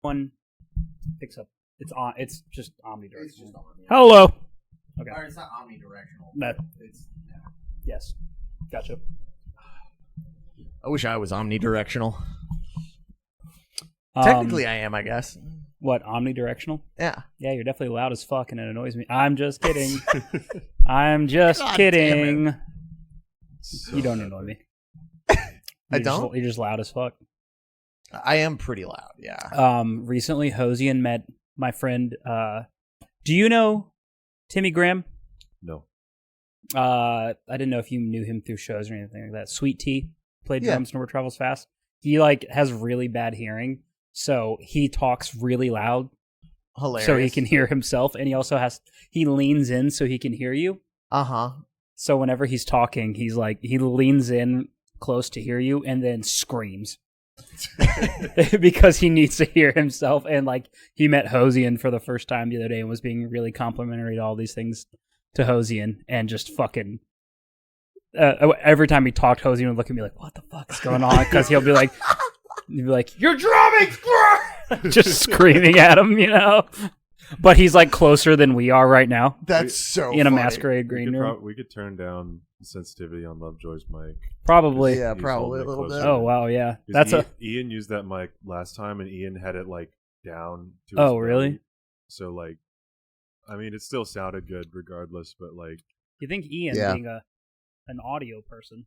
One picks up. It's on. It's just omnidirectional. It's just omnidirectional. Hello. Okay. Or it's not omnidirectional. No. It's Yes. Gotcha. I wish I was omnidirectional. Technically, I am, I guess. What, omnidirectional? Yeah. Yeah, you're definitely loud as fuck, and it annoys me. I'm just kidding. I'm just God kidding. so You don't annoy me. I don't? You're just loud as fuck. I am pretty loud, yeah. Recently, Hosian met my friend. Do you know Timmy Graham? No. I didn't know if you knew him through shows or anything like that. Sweet Tea played Yeah. drums in Where Travels Fast. He like has really bad hearing, so he talks really loud, Hilarious. so he can hear himself, and he leans in so he can hear you. Uh-huh. So whenever he's talking, he leans in close to hear you and then screams. Because he needs to hear himself, and like he met Hosian for the first time the other day and was being really complimentary to all these things to Hosian, and just fucking every time he talked, Hosian would look at me like, what the fuck is going on? Because he'll be like you're drumming just screaming at him, you know. But he's like closer than we are right now That's so in a funny. masquerade green room. We could turn down sensitivity on Lovejoy's mic. Probably. Yeah, He's probably a holding it little closer. bit. Oh wow, yeah. 'Cause That's Ian used that mic last time, and Ian had it like down to his Oh, really? belly. So like, I mean, it still sounded good regardless, but like, You think Ian Yeah. being an audio person,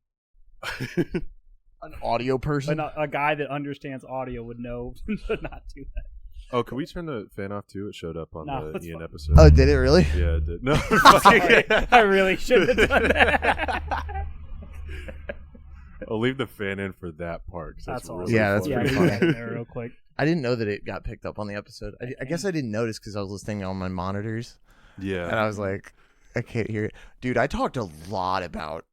An audio person? a guy that understands audio would know to not do that. oh, can we turn the fan off too? It showed up on No, the it's Ian fine. episode. Oh, did it really? Yeah, it did. No, Sorry, I really shouldn't have done that. I'll leave the fan in for that part. 'cause That's really awesome. Yeah, that's Yeah, pretty leave funny. that in there real quick. I didn't know that it got picked up on the episode. I guess I didn't notice because I was listening on my monitors, Yeah, and I was like, I can't hear it. Dude, I talked a lot about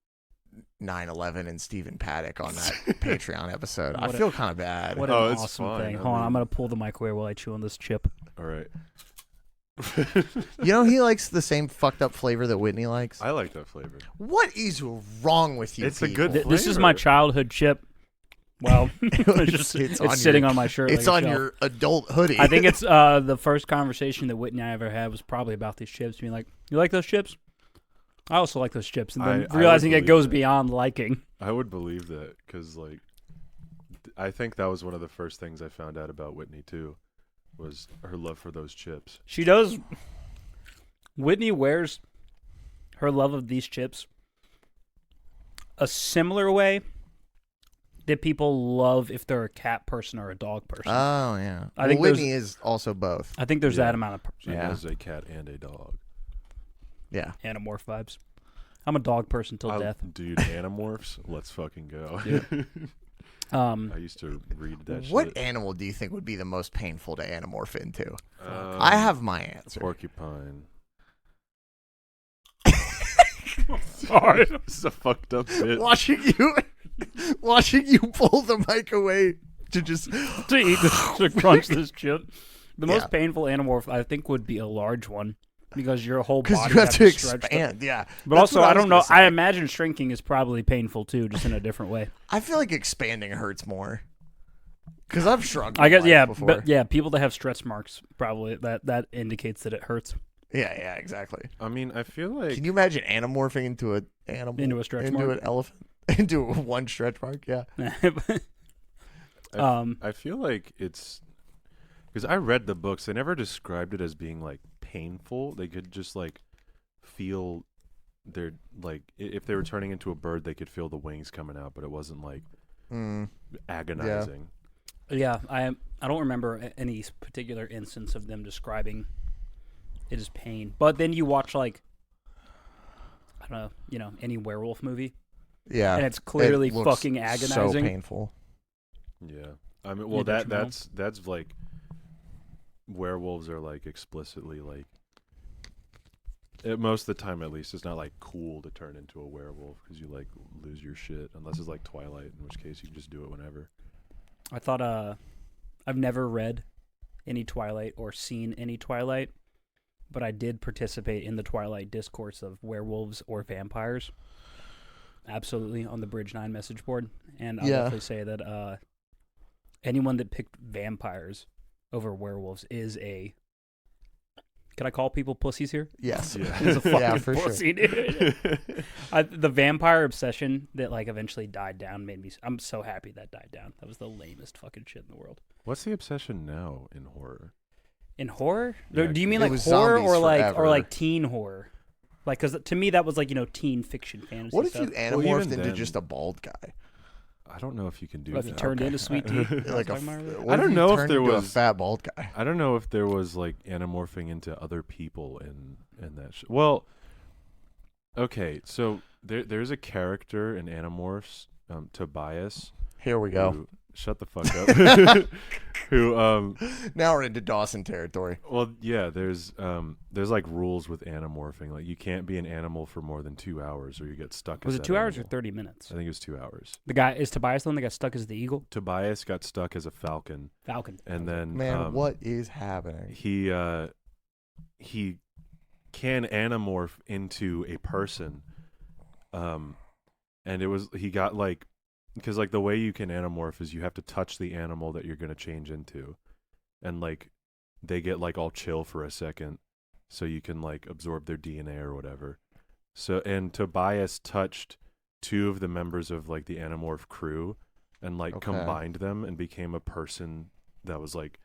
9/11 and Stephen Paddock on that Patreon episode. I What a- feel kind of bad. What an Oh, it's awesome fine. thing. I Hold on, mean- I'm going to pull the mic away while I chew on this chip. all right. You know, he likes the same fucked up flavor that Whitney likes. I like that flavor. What is wrong with you? It's a people? good This is my flavor. childhood chip. Well, it's on sitting your- on my shirt. It's like a on shelf. your adult hoodie. I think it's the first conversation that Whitney and I ever had was probably about these chips. Being like, "You like those chips? I also like those chips." And then I would realizing it believe goes that. beyond liking. I would believe that because, like, I think that was one of the first things I found out about Whitney too, was her love for those chips. She does. Whitney wears her love of these chips a similar way that people love if they're a cat person or a dog person. Oh yeah. I think Whitney is also both. I think there's Yeah. that amount of She Yeah. has a cat and a dog. Yeah. animorph vibes. I'm a dog person till death. Dude, animorphs, let's fucking go. Yeah. I used to read that What shit. animal do you think would be the most painful to anamorph into? Um, I have my answer. porcupine. Sorry. This is a fucked up bit. watching you pull the mic away to just to eat this, to crunch this chip. The most Yeah. painful animorph, I think, would be a large one because your whole body because you have to has stretch expand. Yeah. But That's also, what I was don't know. gonna say. I imagine shrinking is probably painful too, just in a different way. I feel like expanding hurts more. Because I've shrunk. I my guess, life yeah, before. but yeah, people that have stretch marks probably that indicates that it hurts. Yeah, exactly. I mean, I feel like Can you imagine anamorphing into an animal? Into a stretch into mark? an elephant? Into one stretch mark? Yeah. I feel like it's because I read the books. They never described it as being like painful. They could just like feel their like if they were turning into a bird, they could feel the wings coming out, but it wasn't like agonizing. Yeah, I don't remember any particular instance of them describing it as pain. But then you watch like I don't know, any werewolf movie, Yeah. and it's clearly It looks fucking agonizing. So painful. Yeah, I mean, well, Yeah, that's like werewolves are like explicitly like most of the time, at least, it's not like cool to turn into a werewolf because you like lose your shit unless it's like Twilight, in which case you can just do it whenever. I thought I've never read any Twilight or seen any Twilight, but I did participate in the Twilight discourse of werewolves or vampires. Absolutely, on the Bridge 9 message board. And I'll Yeah. definitely say that anyone that picked vampires over werewolves is a. Can I call people pussies here? Yes. Yeah. He's a fucking Yeah, for pussy, dude. The vampire obsession that like eventually died down made me. I'm so happy that died down. That was the lamest fucking shit in the world. What's the obsession now in horror? In horror? Yeah, Do you mean it like was horror zombies or forever. like teen horror? Like, because to me that was like teen fiction fantasy. What if stuff. you animorphed even into then- just a bald guy? I don't know if you can do What if you that. turned into Sweet Tea? Like Talking about earlier? what I if don't you know if turned there into was- a fat bald guy. I don't know if there was like anamorphing into other people in that. Well, okay, so there's a character in Animorphs, Tobias. Here we go. Who, shut the fuck up. Who Now we're into Dawson territory. well, yeah, there's like rules with anamorphing. Like you can't be an animal for more than 2 hours, or you get stuck. Was as it that 2 hours or animal. 30 minutes? I think it was 2 hours. The guy is Tobias the one that got stuck as the eagle? Tobias got stuck as a falcon, Falcon. and then Man, what is happening? he can anamorph into a person, and it was he got like because like the way you can anamorph is you have to touch the animal that you're gonna change into, and like they get like all chill for a second, so you can like absorb their DNA or whatever. So and Tobias touched 2 of the members of like the Animorph crew, and like Okay. combined them and became a person that was like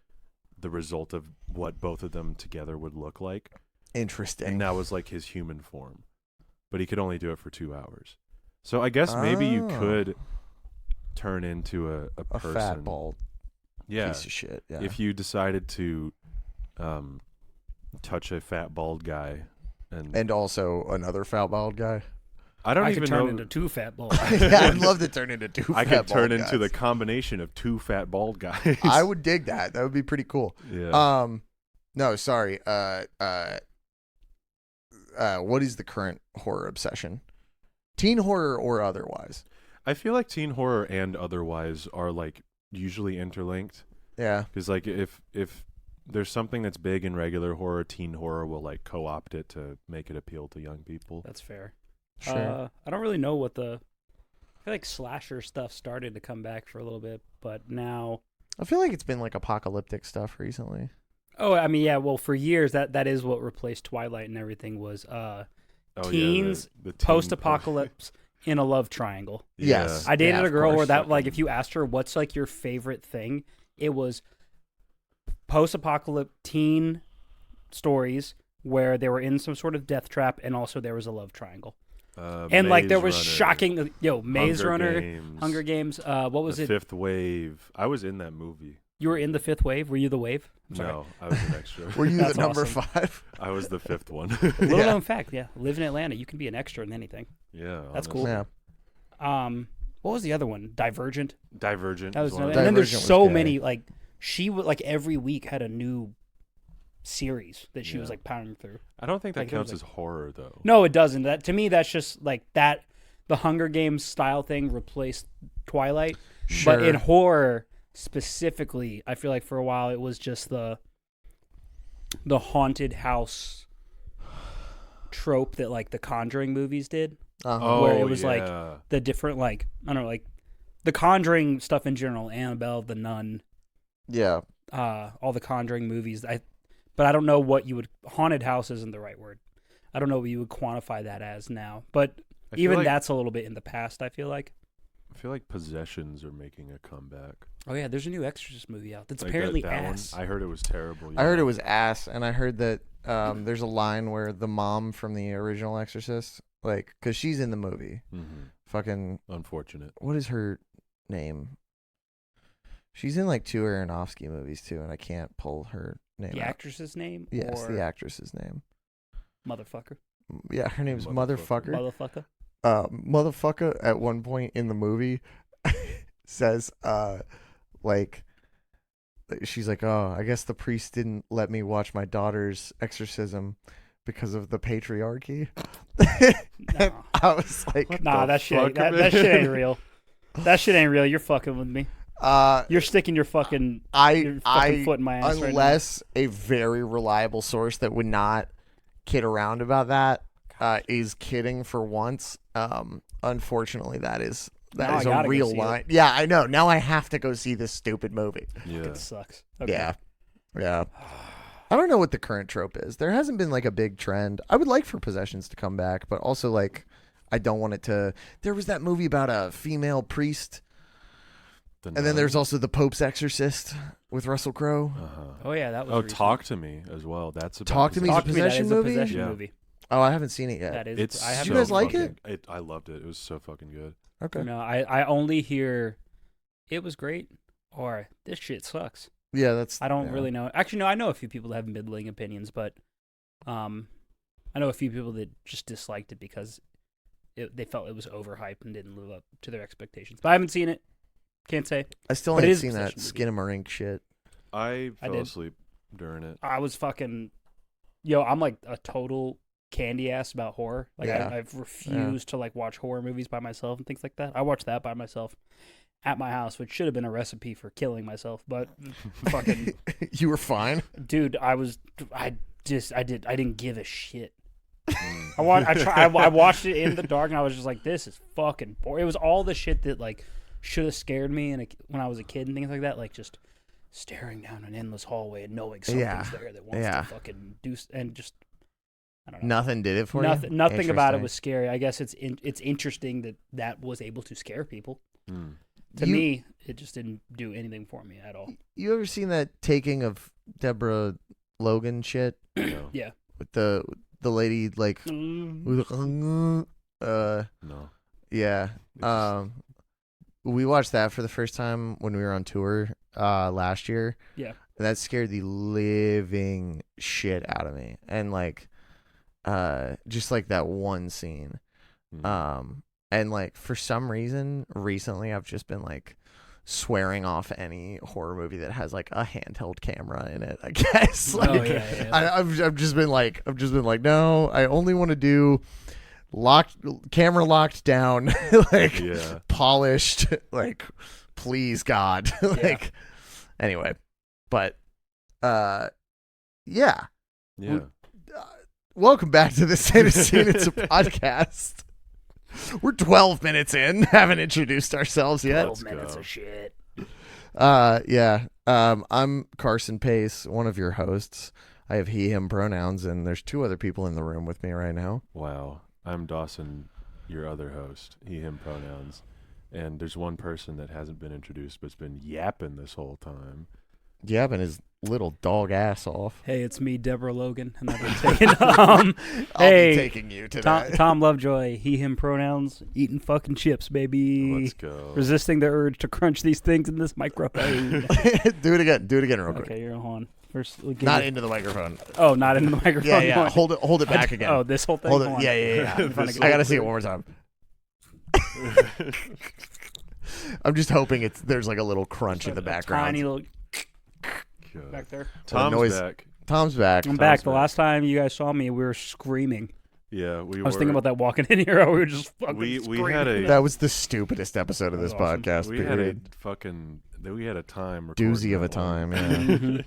the result of what both of them together would look like. Interesting. And that was like his human form, but he could only do it for 2 hours. So I guess maybe you Oh. could turn into a a person. fat bald Yeah, piece of shit. Yeah. if you decided to touch a fat bald guy, and also another fat bald guy. I don't I even could turn know. into 2 fat balls. Yeah, I'd love to turn into 2 I fat could turn bald into the guys. combination of 2 fat bald guys. I would dig that. That would be pretty cool. Yeah. No, sorry. What is the current horror obsession? Teen horror or otherwise? I feel like teen horror and otherwise are like usually interlinked. Yeah. Because like if there's something that's big in regular horror, teen horror will like co-opt it to make it appeal to young people. That's fair. Sure. I don't really know what I feel like slasher stuff started to come back for a little bit, but now. I feel like it's been like apocalyptic stuff recently. Oh, I mean, yeah. Well, for years that is what replaced Twilight and everything was teens, the teen post-apocalypse in a love triangle. Yeah. Yes. I dated Yeah, a of girl where course. that like if you asked her what's like your favorite thing, it was post-apocalypse teen stories where they were in some sort of death trap and also there was a love triangle. And like there was Maze Runner, shocking Maze Hunger Runner, Games, Hunger Games, what was The it? Fifth Wave. I was in that movie. You were in the fifth wave? Were you the wave? I'm sorry. No, I was an extra. Were you That's the number awesome. 5? I was the 5th one. Little Yeah. known fact, yeah. Live in Atlanta, you can be an extra in anything. Yeah, That's honestly. cool. Yeah. What was the other one? Divergent. Divergent. That was one another, of and then them. there's Divergent was so gay. many like she would like every week had a new series that she was Yeah. like pounding through. I don't think that like, there was, counts as horror though. No, it doesn't. That to me, that's just like that. The Hunger Games style thing replaced Twilight, Sure. but in horror specifically, I feel like for a while it was just the haunted house trope that like the Conjuring movies did. Uh-huh. where it was, like, yeah. The different like I don't know like the Conjuring stuff in general, Annabelle, The Nun, Yeah. all the Conjuring movies. But I don't know what you would haunted house isn't the right word. I don't know what you would quantify that as now, but. I feel Even like- that's a little bit in the past, I feel like. I feel like possessions are making a comeback. Oh, yeah, there's a new Exorcist movie out that's Like apparently that ass. one. I heard it was terrible. I heard it was ass, and I heard that there's a line where the mom from the original Exorcist, like, because she's in the movie. Fucking, Unfortunate. what is her name? She's in like 2 Aronofsky movies too, and I can't pull her name The out. actress's name? Yes, or the actress's name. Motherfucker. Yeah, her name's Motherfucker. Motherfucker. Motherfucker. Motherfucker at one point in the movie says, like, she's like, oh, I guess the priest didn't let me watch my daughter's exorcism because of the patriarchy. And No. I was like, Nah, the that shit, fuck, that shit man? ain't real. That shit ain't real. You're fucking with me. You're sticking your fucking, your fucking foot in my ass unless a very reliable source that would not kid around about that is kidding for once. Unfortunately, that is Now I a gotta go real see it. line. Yeah, I know. Now I have to go see this stupid movie. right now. Yeah. It sucks. Okay. Yeah. Yeah. I don't know what the current trope is. There hasn't been like a big trend. I would like for possessions to come back, but also like I don't want it to. There was that movie about a female priest, and then there's also The Pope's Exorcist with Russell Crowe. Oh yeah, that was. Oh, recent. Talk to Me as well. That's about Talk to Me is a possession that is movie? A possession Yeah. movie. Oh, I haven't seen it yet. That is. It's I have Did you guys like it? I loved it. It was so fucking good. Okay. No, I only hear it was great or this shit sucks. Yeah, that's. I don't really know. Actually, no, I know a few people that have middling opinions, but I know a few people that just disliked it because they felt it was overhyped and didn't live up to their expectations. But I haven't seen it. Can't say. I still But it ain't is a seen that possession movie. Skinamarink shit. I fell did. asleep during it. I was fucking. Yo, I'm like a total candy ass about horror. Like Yeah. I've refused to like watch horror movies by myself and things like that. I watched that by myself at my house, which should have been a recipe for killing myself. But fucking You were fine. dude, I didn't give a shit. I watched it in the dark and I was just like, this is fucking boring. It was all the shit that like should have scared me when I was a kid and things like that, like just staring down an endless hallway and knowing something's there that wants to fucking do and just I don't know. Nothing did it for you. Nothing about it was scary. I guess it's interesting that was able to scare people. To me, it just didn't do anything for me at all. You ever seen that taking of Deborah Logan shit? No. Yeah. With the lady like No. yeah. We watched that for the first time when we were on tour last year. Yeah. And that scared the living shit out of me. And like just like that one scene. And like for some reason recently I've just been like swearing off any horror movie that has like a handheld camera in it, I guess. Like, yeah. I've just been like no, I only want to do camera locked down, like polished, like please God. Like anyway, but yeah. Welcome back to the State of Scene. It's a podcast. We're 12 minutes in, haven't introduced ourselves yet. 12 minutes of shit. Yeah. I'm Carson Pace, one of your hosts. I have he, him pronouns, and there's two other people in the room with me right now. Wow. I'm Dawson, your other host, he, him pronouns. And there's one person that hasn't been introduced but's been yapping this whole time. Yapping his little dog ass off. Hey, it's me, Deborah Logan, and I've been taking I'll be taking you today. Tom Lovejoy, he, him pronouns, eating fucking chips, baby. Let's go. Resisting the urge to crunch these things in this microphone. Do it again real quick. Okay, you're on. First, not into the microphone. Oh, not into the microphone. Yeah. Hold it back again. Oh, this whole thing. Hold it. Yeah. I gotta see it one more time. I'm just hoping there's like a little crunch in the background. Tiny little back there. Tom's back. Tom's back. I'm back. The last time you guys saw me, we were screaming. Yeah, I was thinking about that walking in here. We were just fucking screaming. That was the stupidest episode of this podcast. We had a time. Doozy of a time. Yeah.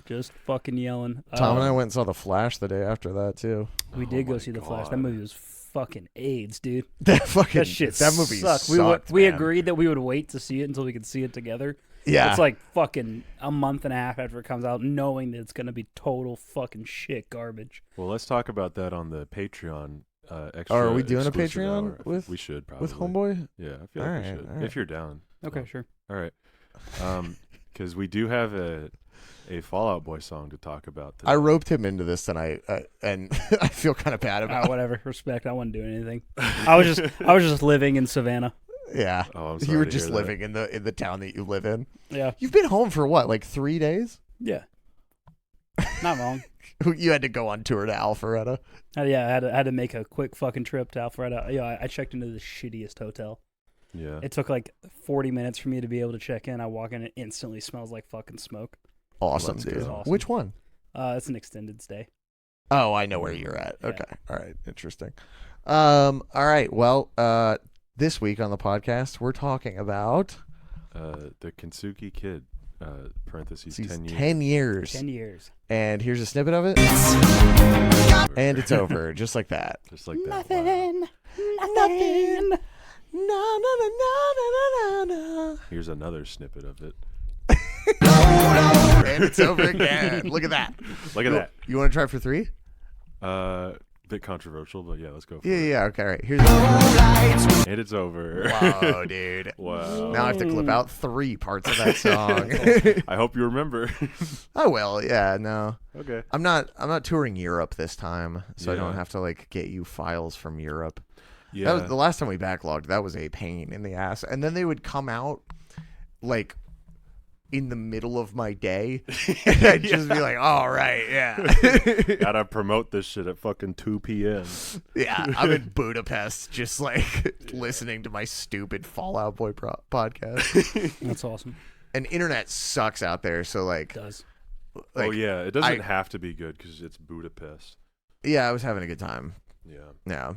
Just fucking yelling. Tom and I went and saw The Flash the day after that too. We did go see The Flash. That movie was fucking AIDS, dude. That movie sucked. We agreed that we would wait to see it until we could see it together. Yeah. It's like fucking a month and a half after it comes out, knowing that it's going to be total fucking shit garbage. Well, let's talk about that on the Patreon. Extra are we doing a exclusive Patreon hour. with? We should probably with Homeboy. Yeah, I feel like we should. If you're down. Okay, sure. All right. Because we do have a Fall Out Boy song to talk about today. I roped him into this tonight, and I feel kind of bad about it. Whatever. Respect. I wasn't doing anything. I was just living in Savannah. Yeah. Oh, I'm sorry you were to just hear living in the town that you live in. Yeah. You've been home for what, like 3 days? Yeah. Not wrong. You had to go on tour to Alpharetta. Yeah, I had to make a quick fucking trip to Alpharetta. Yeah, I checked into the shittiest hotel. Yeah. It took like 40 minutes for me to be able to check in. I walk in, it instantly smells like fucking smoke. Awesome, Let's dude. go. Awesome. Which one? It's an extended stay. Oh, I know where you're at. Yeah. Okay. All right. Interesting. All right. Well, this week on the podcast, we're talking about the Kintsugi Kid, parentheses, 10 years. 10 years. 10 years. And here's a snippet of it. And it's over. Just like that. Just like that. Nothing. Wow. Nothing. No. Here's another snippet of it. And it's over again. Look at that. Look at that. You want to try for 3? Bit controversial, but yeah, let's go for Yeah, it. yeah. Okay, all right. Here's. And it's over. Whoa, dude. Wow. Now I have to clip out 3 parts of that song. I hope you remember. Oh well, yeah, no. Okay. I'm not touring Europe this time, so I don't Yeah. have to like get you files from Europe. Yeah. That was the last time we backlogged. That was a pain in the ass. And then they would come out like in the middle of my day, and I'd just be like, "All right, yeah, Gotta promote this shit at fucking 2 p.m. yeah." I'm in Budapest, just like listening to my stupid Fallout Boy podcast. That's awesome. And internet sucks out there, so like, It does. like Oh yeah, it doesn't have to be good because it's Budapest. yeah, I was having a good time. Yeah. Yeah.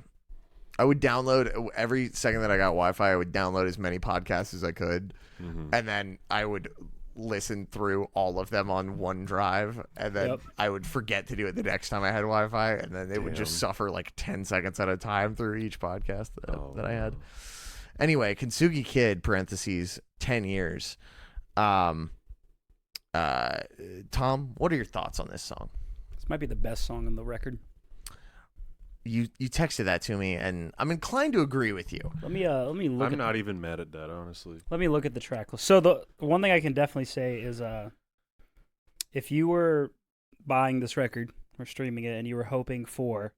I would download every second that I got Wi-Fi. I would download as many podcasts as I could, and then I would listen through all of them on OneDrive, and then I would forget to do it the next time I had Wi-Fi, and then it would just suffer like 10 seconds at a time through each podcast that I had. Anyway, Kintsugi Kid (parentheses 10 years). Tom, what are your thoughts on this song? This might be the best song on the record. You texted that to me, and I'm inclined to agree with you. Let me look. I'm not even mad at that, honestly. Let me look at the track list. So the one thing I can definitely say is, if you were buying this record or streaming it, and you were hoping for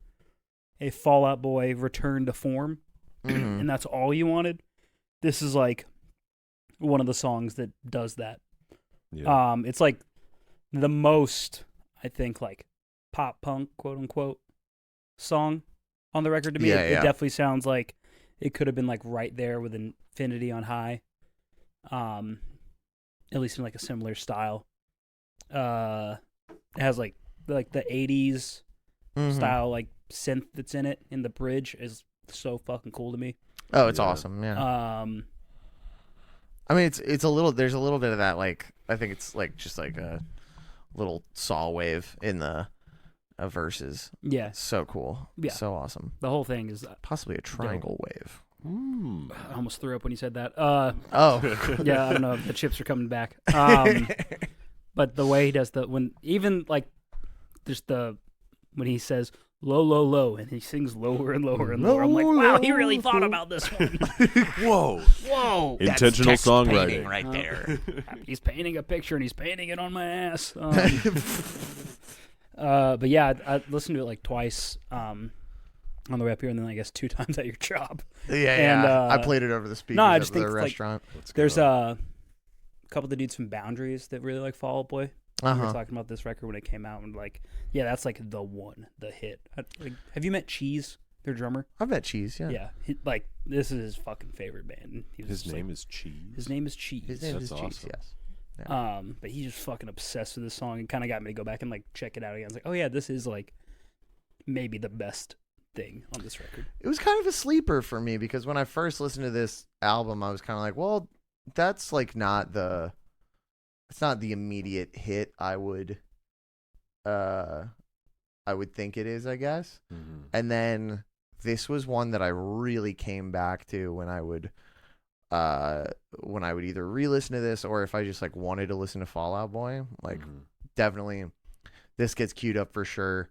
a Fall Out Boy return to form, and that's all you wanted, this is like one of the songs that does that. Yeah. It's like the most, I think, like pop punk, quote unquote, song on the record to me. It definitely sounds like it could have been like right there with Infinity on High, at least in like a similar style. It has like the 80s style like synth that's in it in the bridge is so fucking cool to me. Oh, it's awesome. Yeah. I mean, it's a little. There's a little bit of that. Like, I think it's like just like a little saw wave in the verses. Yeah, So cool. Yeah. So awesome. the whole thing is. Possibly a triangle wave. I almost threw up when you said that. Oh. Yeah, I don't know. The chips are coming back. But the way he does when even like just when he says low, low, low, and he sings lower and lower and lower. I'm like, wow, he really thought about this one. Whoa. Intentional That's text songwriting painting right there. He's painting a picture and he's painting it on my ass. But yeah, I listened to it like twice on the way up here, and then I guess 2 times at your job. Yeah, And, I played it over the speakers I at just the think, like, restaurant. There's a couple of the dudes from Boundaries that really like Fall Out Boy. We were Uh-huh. talking about this record when it came out, and like, yeah, that's like the hit. Have you met Cheese, their drummer? I bet Cheese. Yeah. Yeah, like this is his fucking favorite band. He was His just, name like, is Cheese. His name is Cheese. His name That's is Cheese. awesome. Yes. But he's just fucking obsessed with this song, and kind of got me to go back and like check it out again. I was like, oh yeah, this is like maybe the best thing on this record. It was kind of a sleeper for me because when I first listened to this album, I was kind of like, well, that's like it's not the immediate hit I would think it is, I guess. Mm-hmm. And then this was one that I really came back to when I would either re-listen to this or if I just like wanted to listen to Fall Out Boy. Like definitely this gets queued up for sure.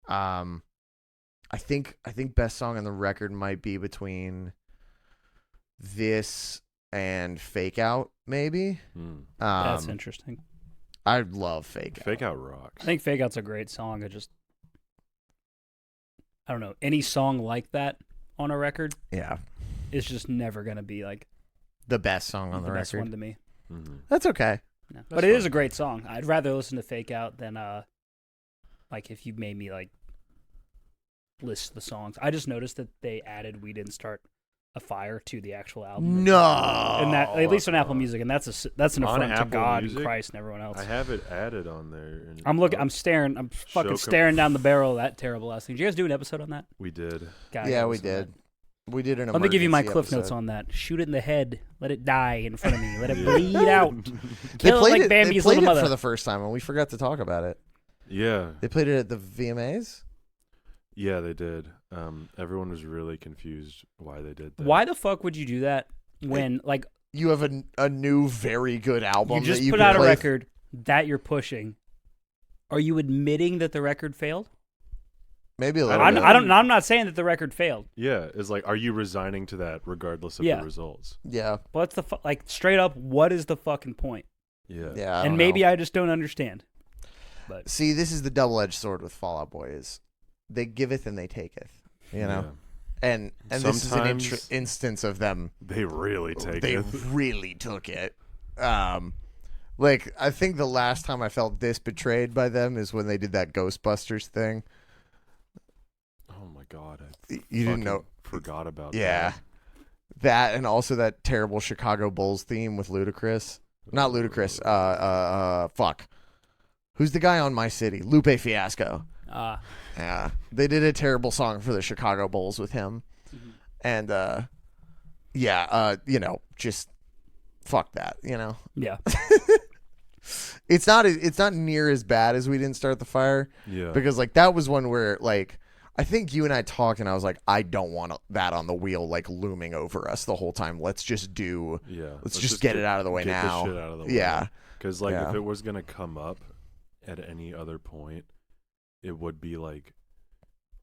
I think best song on the record might be between this and Fake Out, maybe. That's interesting. I love Fake Out. Fake Out rocks. I think Fake Out's a great song. I don't know, any song like that on a record Yeah. is just never gonna be like The best song on the best record. one to me. Mm-hmm. That's okay. No. That's But it is fine. a great song. I'd rather listen to Fake Out than like if you made me like list the songs. I just noticed that they added We Didn't Start a Fire to the actual album. No. And that at least on Apple Music, and that's an On affront to Apple God Music? and Christ and everyone else. I have it added on there. And I'm fucking staring down the barrel of that terrible ass thing. Did you guys do an episode on that? We did. God, Yeah, I we listened to did. that. We did an Let me give you my emergency cliff episode. notes on that. Shoot it in the head. Let it die in front of me. Let it bleed out. They Kill it played like it, Bambi's they played little it mother. for the first time, and we forgot to talk about it. Yeah. They played it at the VMAs. Yeah, they did. Everyone was really confused why they did that. Why the fuck would you do that when, like, you have a new very good album. You just that you put can out a play record that you're pushing. Are you admitting that the record failed? maybe a little I'm, bit. I'm not saying that the record failed. Yeah, it's like, are you resigning to that regardless of Yeah. the results? Yeah, What's the like straight up? What is the fucking point? Yeah. yeah. And maybe I just don't understand. But See, this is the double-edged sword with Fall Out Boy is they giveth and they taketh, you know? Yeah. And this is an Sometimes- instance of them. They really take They it. really took it. Like, I think the last time I felt this betrayed by them is when they did that Ghostbusters thing. Oh my god. You didn't know. Forgot about Yeah. That and also that terrible Chicago Bulls theme with Ludacris. Not Ludacris. Fuck. Who's the guy on My City? Lupe Fiasco. Yeah. They did a terrible song for the Chicago Bulls with him. Mhm. And just fuck that, yeah, It's not near as bad as We Didn't Start the Fire, Yeah. because like that was one where like I think you and I talked and I was like, I don't want that on the wheel like looming over us the whole time. Let's just let's just get it out of the way get now. The shit out of the way. Yeah. Because like Yeah. if it was gonna come up at any other point, it would be like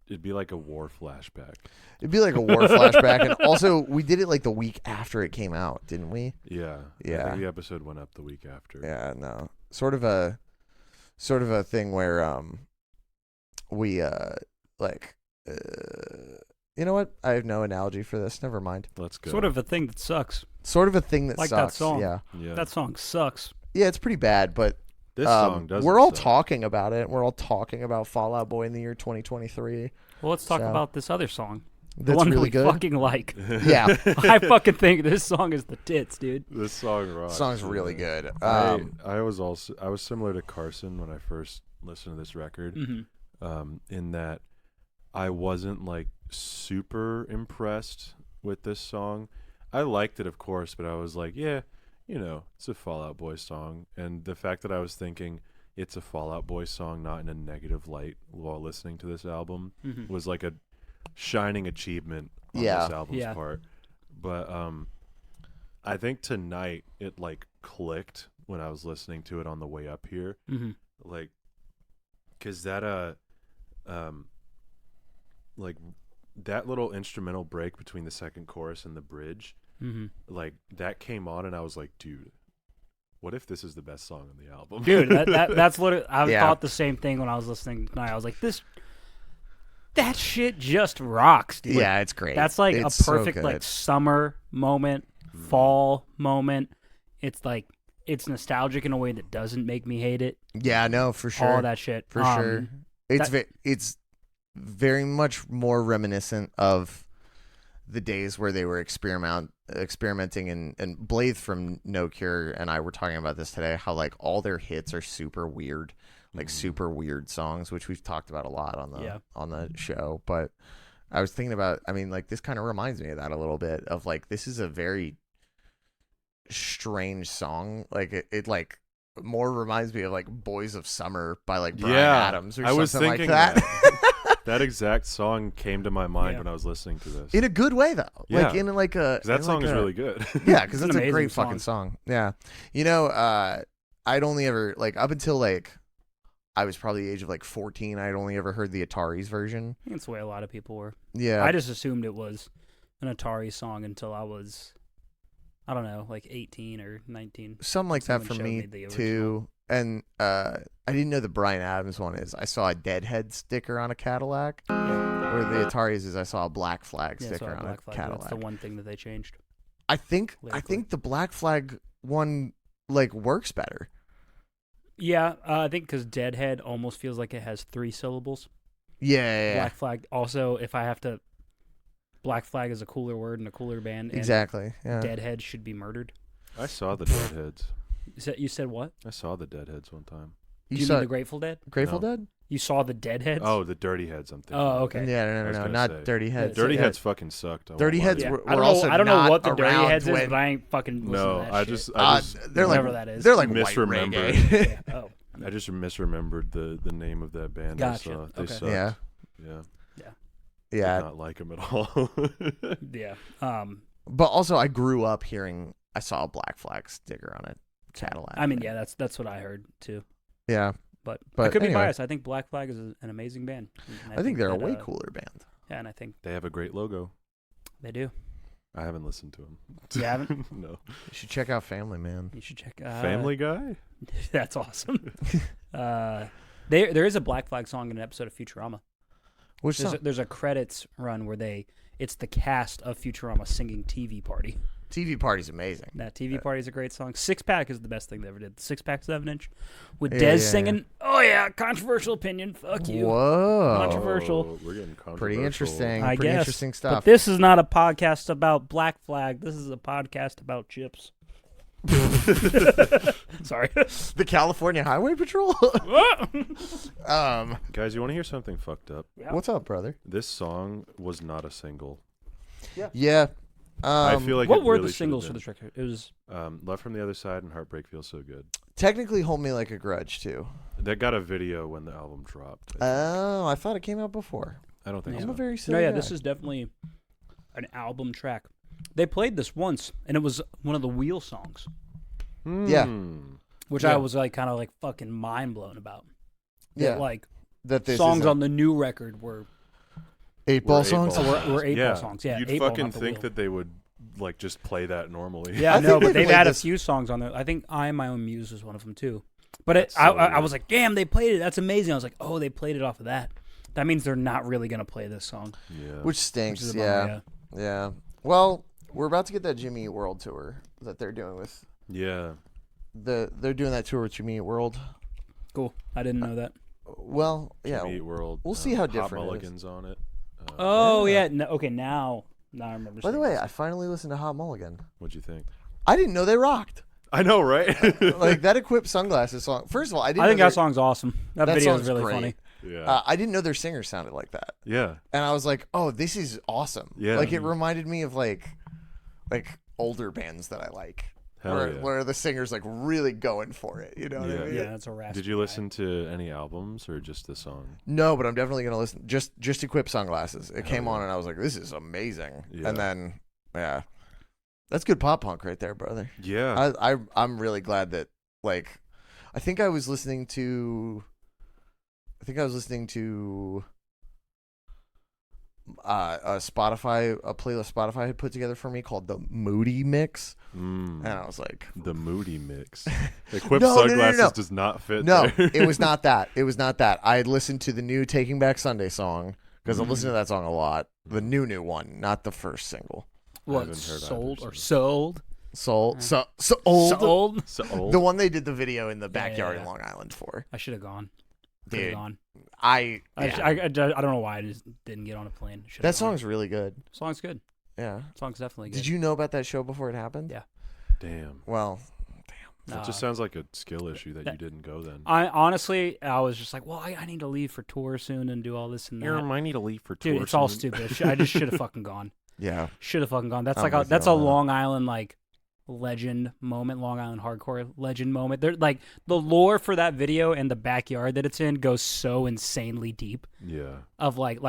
it'd be like a war flashback. It'd be like a war flashback, and also we did it like the week after it came out, didn't we? Yeah. I Yeah. think the episode went up the week after. Yeah, no. Sort of a thing where we you know what? I have no analogy for this. Never mind. Let's go. sort of a thing that sucks. Sort of a thing that Like that sucks. song. Yeah. Yeah. That song sucks. Yeah, it's pretty bad, but This song doesn't. we're all suck. talking about it. We're all talking about Fall Out Boy in the year 2023. Well, let's talk So- about this other song. The That's one really we good. fucking like. Yeah. I fucking think this song is the tits, dude. This song rocks. Song's yeah. really good. I was similar to Carson when I first listened to this record. Mm-hmm. In that I wasn't like super impressed with this song. I liked it, of course, but I was like, yeah, it's a Fall Out Boy song. And the fact that I was thinking it's a Fall Out Boy song, not in a negative light while listening to this album, Mm-hmm. was like a shining achievement on Yeah. this album's Yeah. part. But I think tonight it like clicked when I was listening to it on the way up here. Mm-hmm. Like, cause that like that little instrumental break between the second chorus and the bridge, Mm-hmm. like that came on and I was like, dude, what if this is the best song on the album? Dude, that's what I Yeah. thought the same thing when I was listening tonight. I was like, that shit just rocks, dude. yeah, it's great. That's like It's a so perfect good. like summer moment, fall moment. It's like it's nostalgic in a way that doesn't make me hate it. Yeah, no, for sure. All that shit. For sure. It's very much more reminiscent of the days where they were experimenting and Blythe from No Cure and I were talking about this today, how like all their hits are super weird, like super weird songs, which we've talked about a lot on the show. But I was thinking about, I mean, like this kind of reminds me of that a little bit of like, this is a very strange song. Like it like more reminds me of like Boys of Summer by like Bryan Adams or I was something like thinking that. that exact song came to my mind Yeah. when I was listening to this. In a good way though. Yeah. Like in like a 'Cause that in song like is a- really good. Yeah, because It's an it's a amazing great fucking song. Yeah. I'd only ever like up until like I was probably the age of like 14, I'd only ever heard the Atari's version. I think that's the way a lot of people were. Yeah. I just assumed it was an Atari song until I was, I don't know, like 18 or 19. Something like that Someone for showed me me the too. And I didn't know the Bryan Adams one is. I saw a Deadhead sticker on a Cadillac. Where the Atari's is I saw a Black Flag Yeah, sticker so on Black a Flag, Cadillac. that's the one thing that they changed. I think lyrically. the Black Flag one like works better. Yeah, I think because Deadhead almost feels like it has 3 syllables. Yeah. Black Flag. Also, if I have to, Black Flag is a cooler word and a cooler band. And Exactly. Yeah. Deadhead should be murdered. I saw the Deadheads. You said what? I saw the Deadheads one time. Do You you saw mean the Grateful Dead? Grateful No. Dead? You saw the Deadheads? Oh, the Dirty Heads. I'm thinking. Oh, of. okay. Yeah, I was no, gonna not say. Dirty Heads. Dirty Yeah. Heads fucking sucked. I won't Dirty lie Heads to you. were I don't also know. I don't know not what the Dirty around Heads is, when- but I ain't fucking listening No, to that I shit. just they're like Whatever that is. They're like white misremembered. reggae. Yeah. Oh, I just misremembered the name of that band. Gotcha. I saw. They Okay. sucked. Yeah. Yeah. Yeah. Did not like them at all. yeah. But also I grew up hearing I saw a Black Flag sticker on a Cadillac. I mean, yeah, that's what I heard too. Yeah. But I But could be anyway. biased. I think Black Flag is an amazing band. And I think they're a that, way cooler band. Yeah, and I think They have a great logo. they do. I havenner listened to them. You haven't? No. You should check out Family Man. You should check. Family Guy? That's awesome. There is a Black Flag song in an episode of Futurama. Which song? There's a credits run where it's the cast of Futurama singing TV Party. TV Party's amazing. That TV Party is a great song. Six Pack is the best thing they ever did. 6 Pack 7-inch with Yeah, Dez yeah, singing. Oh yeah, controversial opinion. Fuck you. Whoa. Controversial. Oh, we're getting controversial. Pretty interesting. I Pretty guess. interesting But stuff. this is not a podcast about Black Flag. This is a podcast about chips. Sorry. The California Highway Patrol? Guys, you want to hear something fucked up? What's up, brother? This song was not a single. Yeah. I feel like what it were really the should have singles been. for this record? It was Love from the Other Side and Heartbreak Feels So Good. Technically Hold Me Like a Grudge, too. That got a video when the album dropped. I think. Oh, I thought it came out before. I don't think yeah. I'm so. a very no, silly yeah. guy. This is definitely an album track. They played this once, and it was one of the Wheel songs, Yeah. which Yeah. I was like kind of like fucking mind blown about. Yeah. That, like That this songs isn't on the new record were 8-ball Were songs? 8-ball. were 8-ball songs. Yeah, You'd 8-ball, fucking not the think Wheel. that they would like just play that normally. Yeah, I no, think but they they've played had a this- few songs on there. I think I Am My Own Muse was one of them too. But That's so I weird. was like, damn, they played it. That's amazing. I was like, oh, they played it off of that. That means they're not really gonna play this song. Yeah. Which Which stinks, is a bummer, yeah. Well, we're about to get that Jimmy Eat World tour that they're doing with... Yeah. They're doing that tour with Jimmy Eat World. Cool. I didn't know that. Well, yeah. Jimmy Eat World. we'll see how Hot different it is. Mulligan's on it. Oh Yeah. yeah. No, okay, now I remember. By the seeing way, this. I finally listened to Hot Mulligan. What'd you think? I didn't know they rocked. I know, right? Like that Equipped Sunglasses song. First of all, I didn't. I think know that song's awesome. That video is song's really great. funny. yeah. I didn't know their singer sounded like that, Yeah. and I was like, "Oh, this is awesome." Yeah. Like it reminded me of like older bands that I like, Hell where, yeah. where the singer's like really going for it. You know what Yeah. I mean? Yeah, that's a raspy Did you guy. listen to any albums or just the song? No, but I'm definitely gonna listen. Just Equipped Sunglasses. It Hell came on, yeah. and I was like, "This is amazing." Yeah. And then, yeah, that's good pop punk right there, brother. Yeah. I'm really glad that I think I was listening to a playlist Spotify had put together for me called the Moody Mix, and I was like, The Moody Mix. Equipped No, no, no, Sunglasses no. does not fit no, there. it was not that. It was not that. I had listened to the new Taking Back Sunday song because I listened to that song a lot. The new one, not the first single. What, haven't heard sold either, or so- sold? So old. Sold? So old. The one they did the video in the backyard yeah. in Long Island for. I should have gone. Could have Dude, gone. I don't know why I just didn't get on a plane. Should've that gone. song's really good. Song's good. Yeah. Song's definitely good. Did you know about that show before it happened? Yeah. Damn. Well, It just sounds like a skill issue that you didn't go then. I honestly, I was just like, well, I need to leave for tour soon and do all this and that. I need to leave for tour. Dude, it's all soon. stupid. I just should have fucking gone. yeah. Should have fucking gone. That's I'm like a, with you that's a on that. Long Island like legend moment, Long Island hardcore legend moment. They're like the lore for that video and the backyard that it's in goes so insanely deep. Yeah. Of like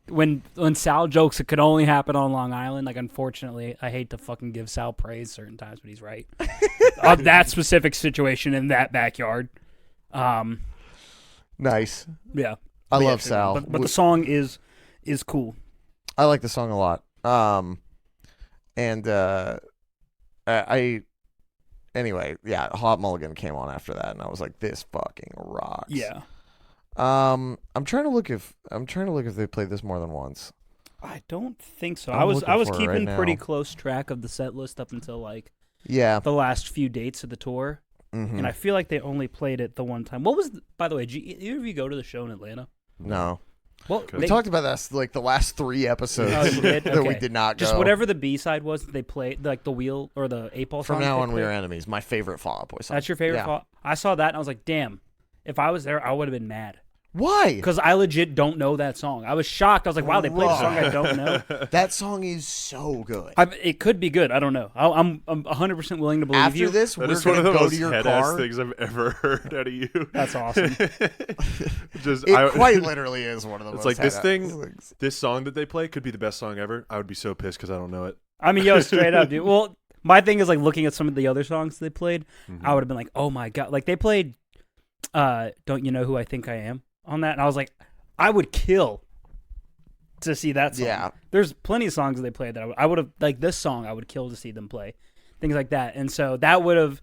when Sal jokes it could only happen on Long Island. Like unfortunately, I hate to fucking give Sal praise certain times, but he's right. Of that specific situation in that backyard. Nice. Yeah. I But yeah, love sure. Sal. But the song is cool. I like the song a lot. Anyway, yeah, Hot Mulligan came on after that, and I was like, this fucking rocks. Yeah. I'm trying to look if they played this more than once. I don't think so. I'm I was looking for it keeping right pretty now. close track of the set list up until like Yeah. the last few dates of the tour, Mhm. and I feel like they only played it the one time. What was by the way? Did either of you go to the show in Atlanta? No. Well, We talked about that like the last 3 episodes Oh, you did? that we Okay. did not go. just whatever the B side was that they played, like the wheel or the 8-ball song. From now they on, we played. are enemies. My favorite Fall Out Boy song. That's your favorite. Yeah. I saw that and I was like, damn. If I was there, I would have been mad Why? because I legit don't know that song. I was shocked. I was like, wow, they played a song I don't know. That song is so good. It could be good. I don't know. I'm 100% willing to believe After you. this, That we're is one gonna of the go most to your head-ass car. things I've ever heard out of you. That's awesome. It quite literally is one of the It's most like this head-ass thing, things. this song that they play could be the best song ever. I would be so pissed because I don't know it. I mean, yo, straight up, dude. Well, my thing is like looking at some of the other songs they played. Mhm. I would have been like, oh my god, like they played, "Don't You Know Who I Think I Am" on that, and I was like, I would kill to see that song. Yeah. There's plenty of songs that they played that I would have like this song. I would kill to see them play, things like that, and so that would have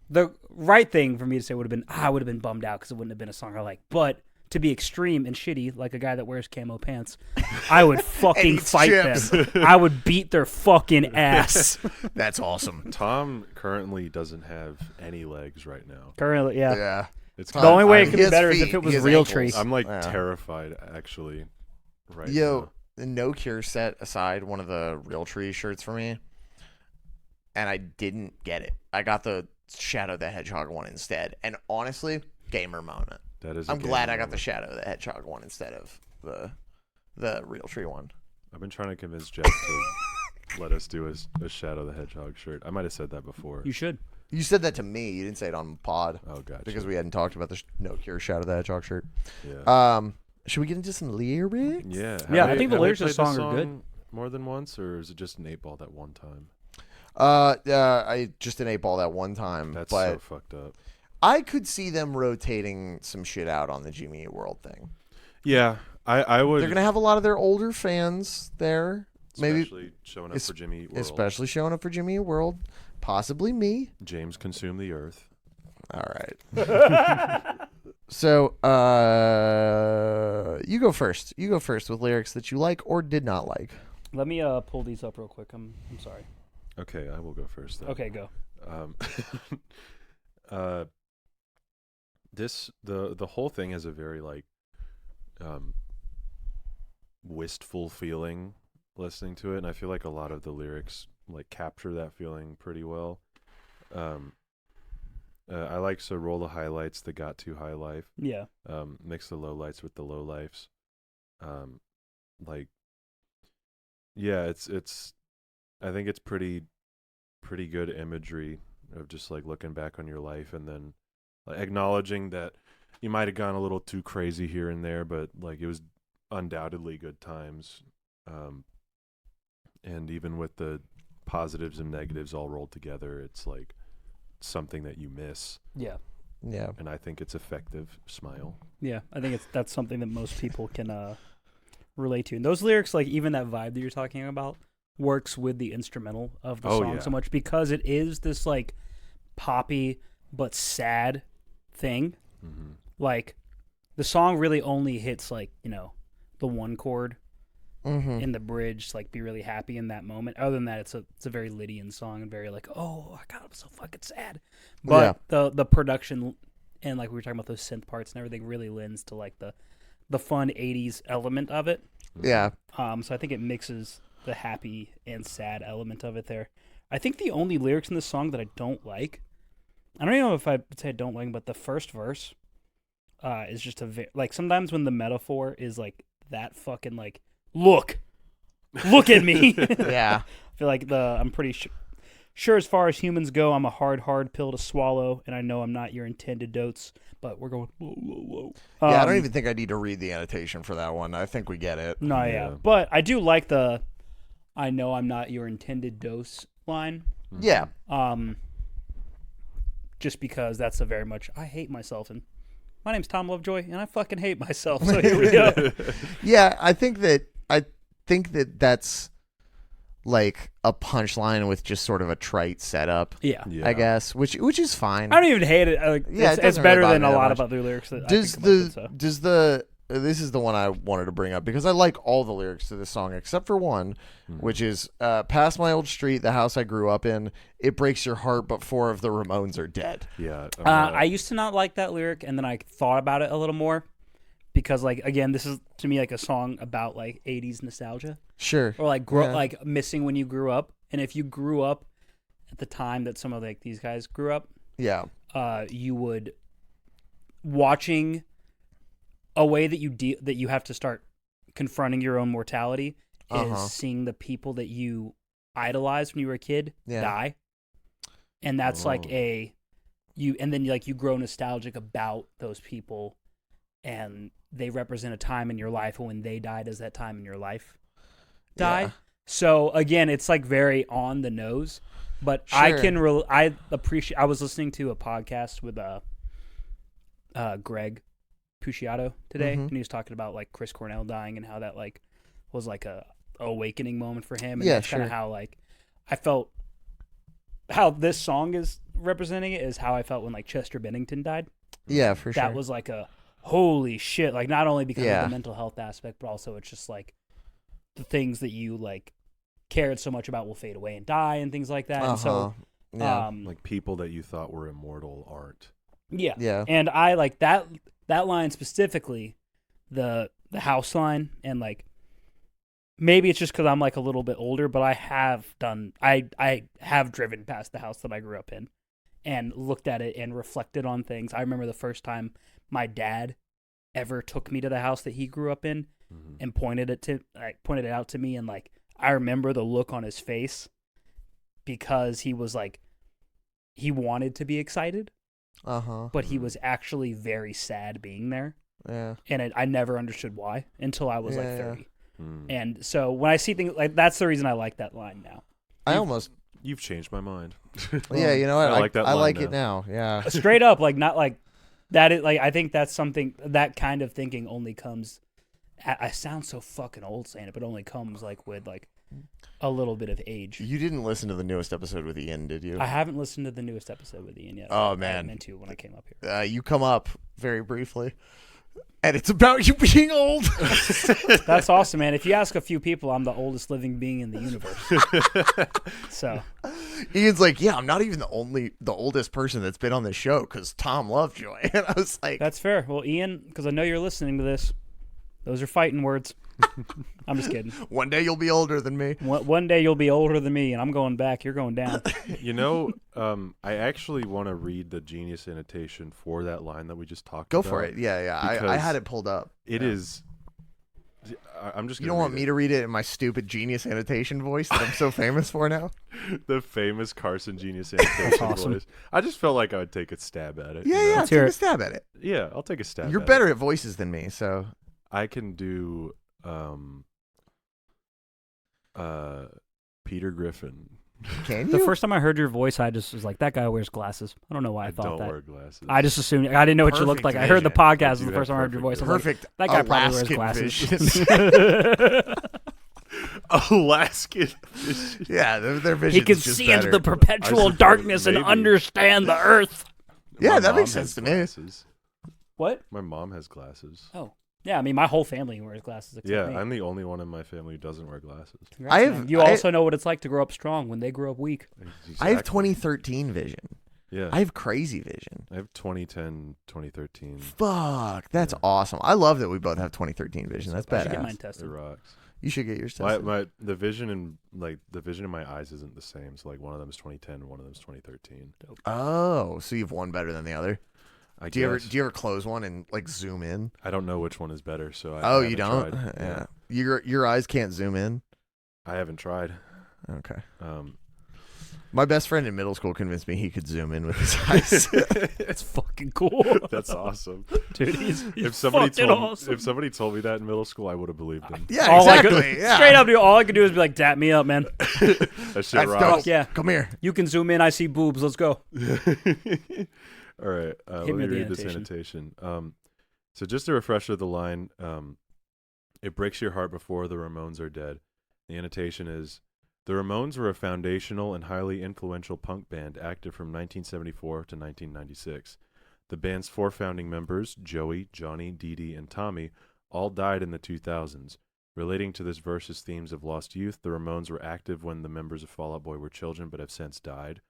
the right thing for me to say would have been I would have been bummed out because it wouldn't have been a song I like, but. To be extreme and shitty, like a guy that wears camo pants, I would fucking eats fight chips. them. I would beat their fucking ass. That's awesome. Tom currently doesn't have any legs right now. Currently, yeah. Yeah. It's The only way it He could be has better is feet, if it he was has real ankles. tree. I'm like Yeah. terrified actually right Yo, now. the No Cure set aside one of the Real Tree shirts for me, and I didn't get it. I got the Shadow the Hedgehog one instead, and honestly, gamer moment. That is. I'm glad I got the Shadow the Hedgehog one instead of the Real Tree one. I've been trying to convince Jeff to let us do a Shadow the Hedgehog shirt. I might have said that before. You should. You said that to me. You didn't say it on pod Oh, gotcha. because we hadn't talked about the No Cure Shadow the Hedgehog shirt. Yeah. Should we get into some lyrics? Yeah. Yeah, I Have think the have lyrics of the played this song are good. More than once, or is it just an 8-ball that one time? I just did 8-ball that one time, That's but so fucked up. I could see them rotating some shit out on the Jimmy Eat World thing. Yeah, I would. They're gonna have a lot of their older fans there, maybe especially showing up for Jimmy Eat World. especially showing up for Jimmy Eat World, possibly me. James consume the earth. All right. So, you go first. You go first with lyrics that you like or did not like. Let me pull these up real quick. I'm sorry. Okay, I will go first then. Okay, go. Um, the whole thing has a very like wistful feeling listening to it, and I feel like a lot of the lyrics like capture that feeling pretty well. I like so roll the highlights, the got too high life. Yeah. Mix the low lights with the low lifes. Like, yeah, it's. I think it's pretty good imagery of just like looking back on your life and then like acknowledging that you might have gone a little too crazy here and there, but like it was undoubtedly good times. And even with the positives and negatives all rolled together, it's like something that you miss. Yeah. Yeah. And I think it's effective. Smile. Yeah. I think that's something that most people can relate to. And those lyrics, like even that vibe that you're talking about, works with the instrumental of the song so much because it is this like poppy but sad thing. Mm-hmm. Like the song really only hits like, you know, the one chord in the bridge, like be really happy in that moment. Other than that, it's a very Lydian song and very like, oh God, I'm so fucking sad. But the production and like we were talking about those synth parts and everything really lends to like the fun 80s element of it. Yeah. So I think it mixes the happy and sad element of it there. I think the only lyrics in this song that I don't like, I don't even know if I'd say I don't like, but the first verse is just like sometimes when the metaphor is like that fucking like, look at me. Yeah. I feel like I'm pretty sure as far as humans go, I'm a hard pill to swallow, and I know I'm not your intended dotes, but we're going whoa, whoa, whoa. Yeah, I don't even think I need to read the annotation for that one. I think we get it. No, yeah. But I do like the I know I'm not your intended dose line. Yeah. Just because that's a very much I hate myself, and my name's Tom Lovejoy and I fucking hate myself. So here we go. Yeah, I think that that's like a punchline with just sort of a trite setup. Yeah. I guess, which is fine. I don't even hate it. Like, Yeah, it's doesn't better really than bother a me lot that of other lyrics that Does I think about this is the one I wanted to bring up because I like all the lyrics to this song except for one, which is past my old street, the house I grew up in. It breaks your heart, but 4 of the Ramones are dead. Yeah. I used to not like that lyric, and then I thought about it a little more because, like, again, this is to me like a song about like 80s nostalgia. Sure. Or like like missing when you grew up, and if you grew up at the time that some of like these guys grew up, Yeah. You would watching a way that that you have to start confronting your own mortality is seeing the people that you idolized when you were a kid die, and that's like and then like you grow nostalgic about those people, and they represent a time in your life when they died as that time in your life die. So again, it's like very on the nose, but I Sure. can I appreciate. I was listening to a podcast with Greg Puciato today, Mhm. and he was talking about like Chris Cornell dying and how that like was like a awakening moment for him. And Yeah, that's kind of sure. how like I felt. How this song is representing it is how I felt when like Chester Bennington died. Yeah, for sure. That was like a holy shit. Like not only because Yeah. of the mental health aspect, but also it's just like the things that you like cared so much about will fade away and die and things like that. And so, yeah. Like people that you thought were immortal aren't. yeah. Yeah. And I like that line specifically, the house line, and like maybe it's just because I'm like a little bit older, but I have driven past the house that I grew up in and looked at it and reflected on things. I remember the first time my dad ever took me to the house that he grew up in and pointed it out to me, and like I remember the look on his face because he was like he wanted to be excited, but he was actually very sad being there. Yeah. And I never understood why until I was like Yeah. 30. And so when I see things like that's the reason I like that line now. You've changed my mind. Yeah, you know what? I like that I line like now. it now. Yeah. Straight up, like not like that. Is like I think that's something that kind of thinking only comes. I sound so fucking old saying it, but only comes like with like a little bit of age. You didn't listen to the newest episode with Ian, did you? I haven't listened to the newest episode with Ian yet. Oh, I man. meant to when I came up here. You come up very briefly, and it's about you being old. That's awesome, man. If you ask a few people, I'm the oldest living being in the universe. So Ian's like, yeah, I'm not even the oldest person that's been on this show because Tom Lovejoy. And I was like, that's fair. Well, Ian, because I know you're listening to this, those are fighting words. I'm just kidding. one day you'll be older than me. One day you'll be older than me, and I'm going back. You're going down. You know, I actually want to read the genius annotation for that line that we just talked Go about. for it. Yeah. I Because had it pulled up. It Yeah. is. I'm just. You don't want me to read it in my stupid genius annotation voice that I'm so famous for now? The famous Carson genius annotation awesome. voice. I just felt like I would take a stab at it. Yeah, you know? yeah. Let's Take hear a it. stab at it. Yeah, I'll take a stab. You're at better It. at voices than me, so I can do. Peter Griffin. can The you? first time I heard your voice, I just was like, that guy wears glasses. I don't know why I thought don't that. wear glasses. I just assumed. I didn't know what you looked like. Perfect I heard the vision. podcast I was do the first have time I heard your voice. I was Perfect. like, that guy probably wears Alaskan glasses. vision. Alaskan vision. Yeah, their vision. He can see into the perpetual suppose darkness and maybe. understand the earth. Yeah, My that makes mom sense has to me. glasses. What? My mom has glasses. Oh, yeah. I mean, my whole family wears glasses. Except Yeah, me. I'm the only one in my family who doesn't wear glasses. Congrats, I have- man. You I- also know what it's like to grow up strong when they grow up weak. I have Exactly. 2013 vision. Yeah, I have crazy vision. I have 2010, 2013. Fuck, that's Yeah. awesome. I love that we both have 2013 vision. That's I should get mine badass. It tested. rocks. You should get yours My, tested. the vision in my eyes isn't the same. So like one of them is 2010 and one of them is 2013. Oh, so you've one better than the other. I Do you guess. ever close one and like zoom in? I don't know which one is better. So I Oh, you haven't don't? tried. Yeah. Your eyes can't zoom in. I haven't tried. Okay. Um, My best friend in middle school convinced me he could zoom in with his eyes. It's fucking cool. That's awesome. Dude, he's If somebody fucking told awesome. if somebody told me that in middle school, I would have believed him. Yeah, All I exactly. could- yeah. Straight up, dude, all I could do is be like, dap me up, man. That shit That's rocks. dope. Yeah. Come here. You can zoom in. I see boobs. Let's go. All right, let Hit me me with the read this annotation. annotation. So just a refresher of the line, it breaks your heart before the Ramones are dead. The annotation is, the Ramones were a foundational and highly influential punk band active from 1974 to 1996. The band's 4 founding members, Joey, Johnny, Dee Dee, and Tommy, all died in the 2000s. Relating to this verse's themes of lost youth, the Ramones were active when the members of Fall Out Boy were children but have since died.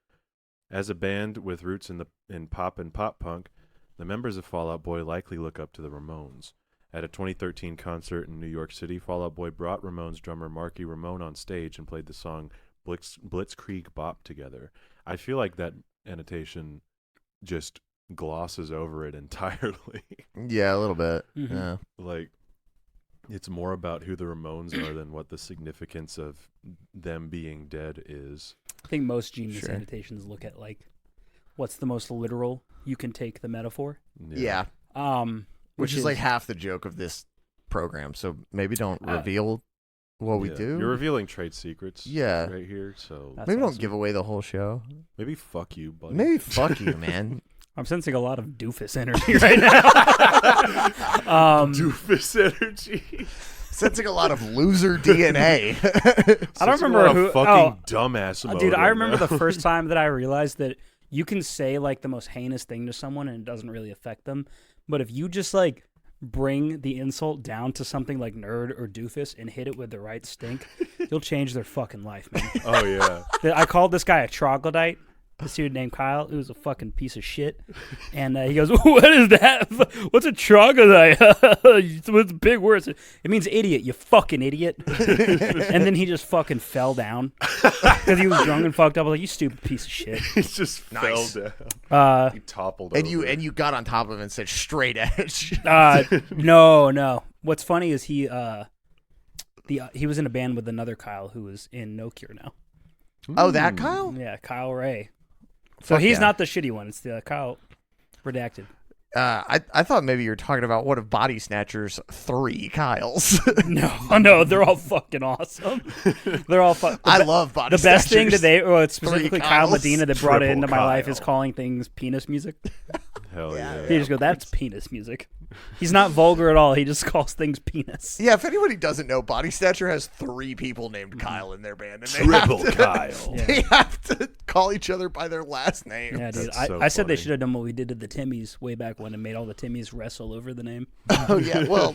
As a band with roots in pop and pop punk, the members of Fall Out Boy likely look up to the Ramones. At a 2013 concert in New York City, Fall Out Boy brought Ramones drummer Marky Ramone on stage and played the song Blitzkrieg Bop together. I feel like that annotation just glosses over it entirely. Yeah, a little bit. Mhm. Yeah. Like, it's more about who the Ramones are than what the significance of them being dead is. I think most genius Sure. annotations look at like, what's the most literal you can take the metaphor. Yeah. Which is like half the joke of this program. So maybe don't reveal Well, we Yeah. do. You're revealing trade secrets. Yeah. Right here. So That's Maybe awesome. don't give away the whole show. maybe fuck you, buddy. Maybe fuck you, man. I'm sensing a lot of doofus energy right now. Doofus energy. Sensing a lot of loser DNA. I don't remember who. Fucking dumbass mode dude, I right remember now. the first time that I realized that you can say like the most heinous thing to someone and it doesn't really affect them. But if you just like bring the insult down to something like nerd or doofus and hit it with the right stink, you'll change their fucking life, man. Oh yeah. I called this guy a troglodyte. This dude named Kyle, who was a fucking piece of shit. And he goes, what is that? What's a troglodyte? It's a big word. It means idiot, you fucking idiot. And then he just fucking fell down. Because he was drunk and fucked up. I was like, you stupid piece of shit. He just Nice. fell down. He toppled and over. you got on top of him and said straight edge. No. What's funny is he was in a band with another Kyle who is in No Cure now. Oh, that Kyle? Yeah, Kyle Ray. So Fuck he's yeah. not the shitty one. It's the Kyle redacted. I thought maybe you were talking about one of Body Snatcher's 3 Kyles. No, they're all fucking awesome. They're all I love Body The best thing Snatchers. that it's specifically Kyle Kyles. Medina that brought it Triple into my life is Kyle. calling things penis music. Hell yeah. He just go, that's penis music. He's not vulgar at all. He just calls things penis. Yeah, if anybody doesn't know, Body Snatcher has 3 people named Kyle in their band. And they Triple have to, Kyle. Yeah. They have to call each other by their last name. Yeah, dude. That's so I said they funny. should have done what we did to the Timmies way back when and made all the Timmies wrestle over the name. Oh, yeah. Well,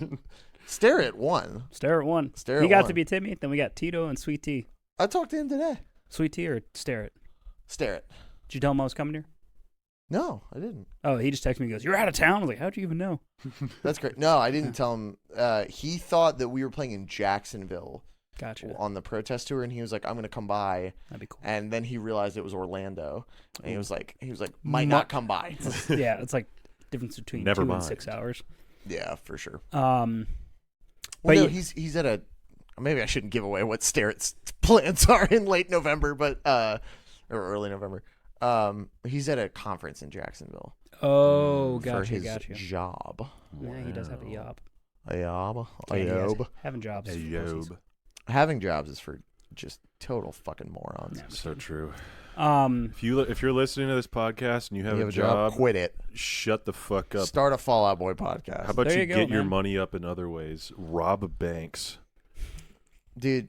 Stare at one. Stare at one. Stare He at got one. to be Timmy. Then we got Tito and Sweet Tea. I talked to him today. Sweet Tea or Stare it? Stare it. Did you tell him I was coming here? No, I didn't. Oh, he just texted me and goes, you're out of town? I was like, how'd you even know? That's great. No, I didn't tell him. He thought that we were playing in Jacksonville Gotcha. on the protest tour, and he was like, "I'm gonna come by." That'd be cool. And then he realized it was Orlando, and he was like, "Might not come by." Yeah, it's like difference between Never 2 mind. and 6 hours. Yeah, for sure. But Well, no, yeah- he's at a. Maybe I shouldn't give away what Starrett's plans are in late November, but or early November. He's at a conference in Jacksonville Oh, for gotcha, his gotcha. job. Yeah, he does have a job. A job. Yeah, A he has- job. Having jobs. Hey, is for pussies. Yob. Having jobs is for just total fucking morons. Yeah. So true. Um, If you're listening to this podcast and you have, You a job, quit it. shut the fuck up. Start a Fall Out Boy podcast. How about There you, you go, get your man. money up in other ways? Rob banks. Dude,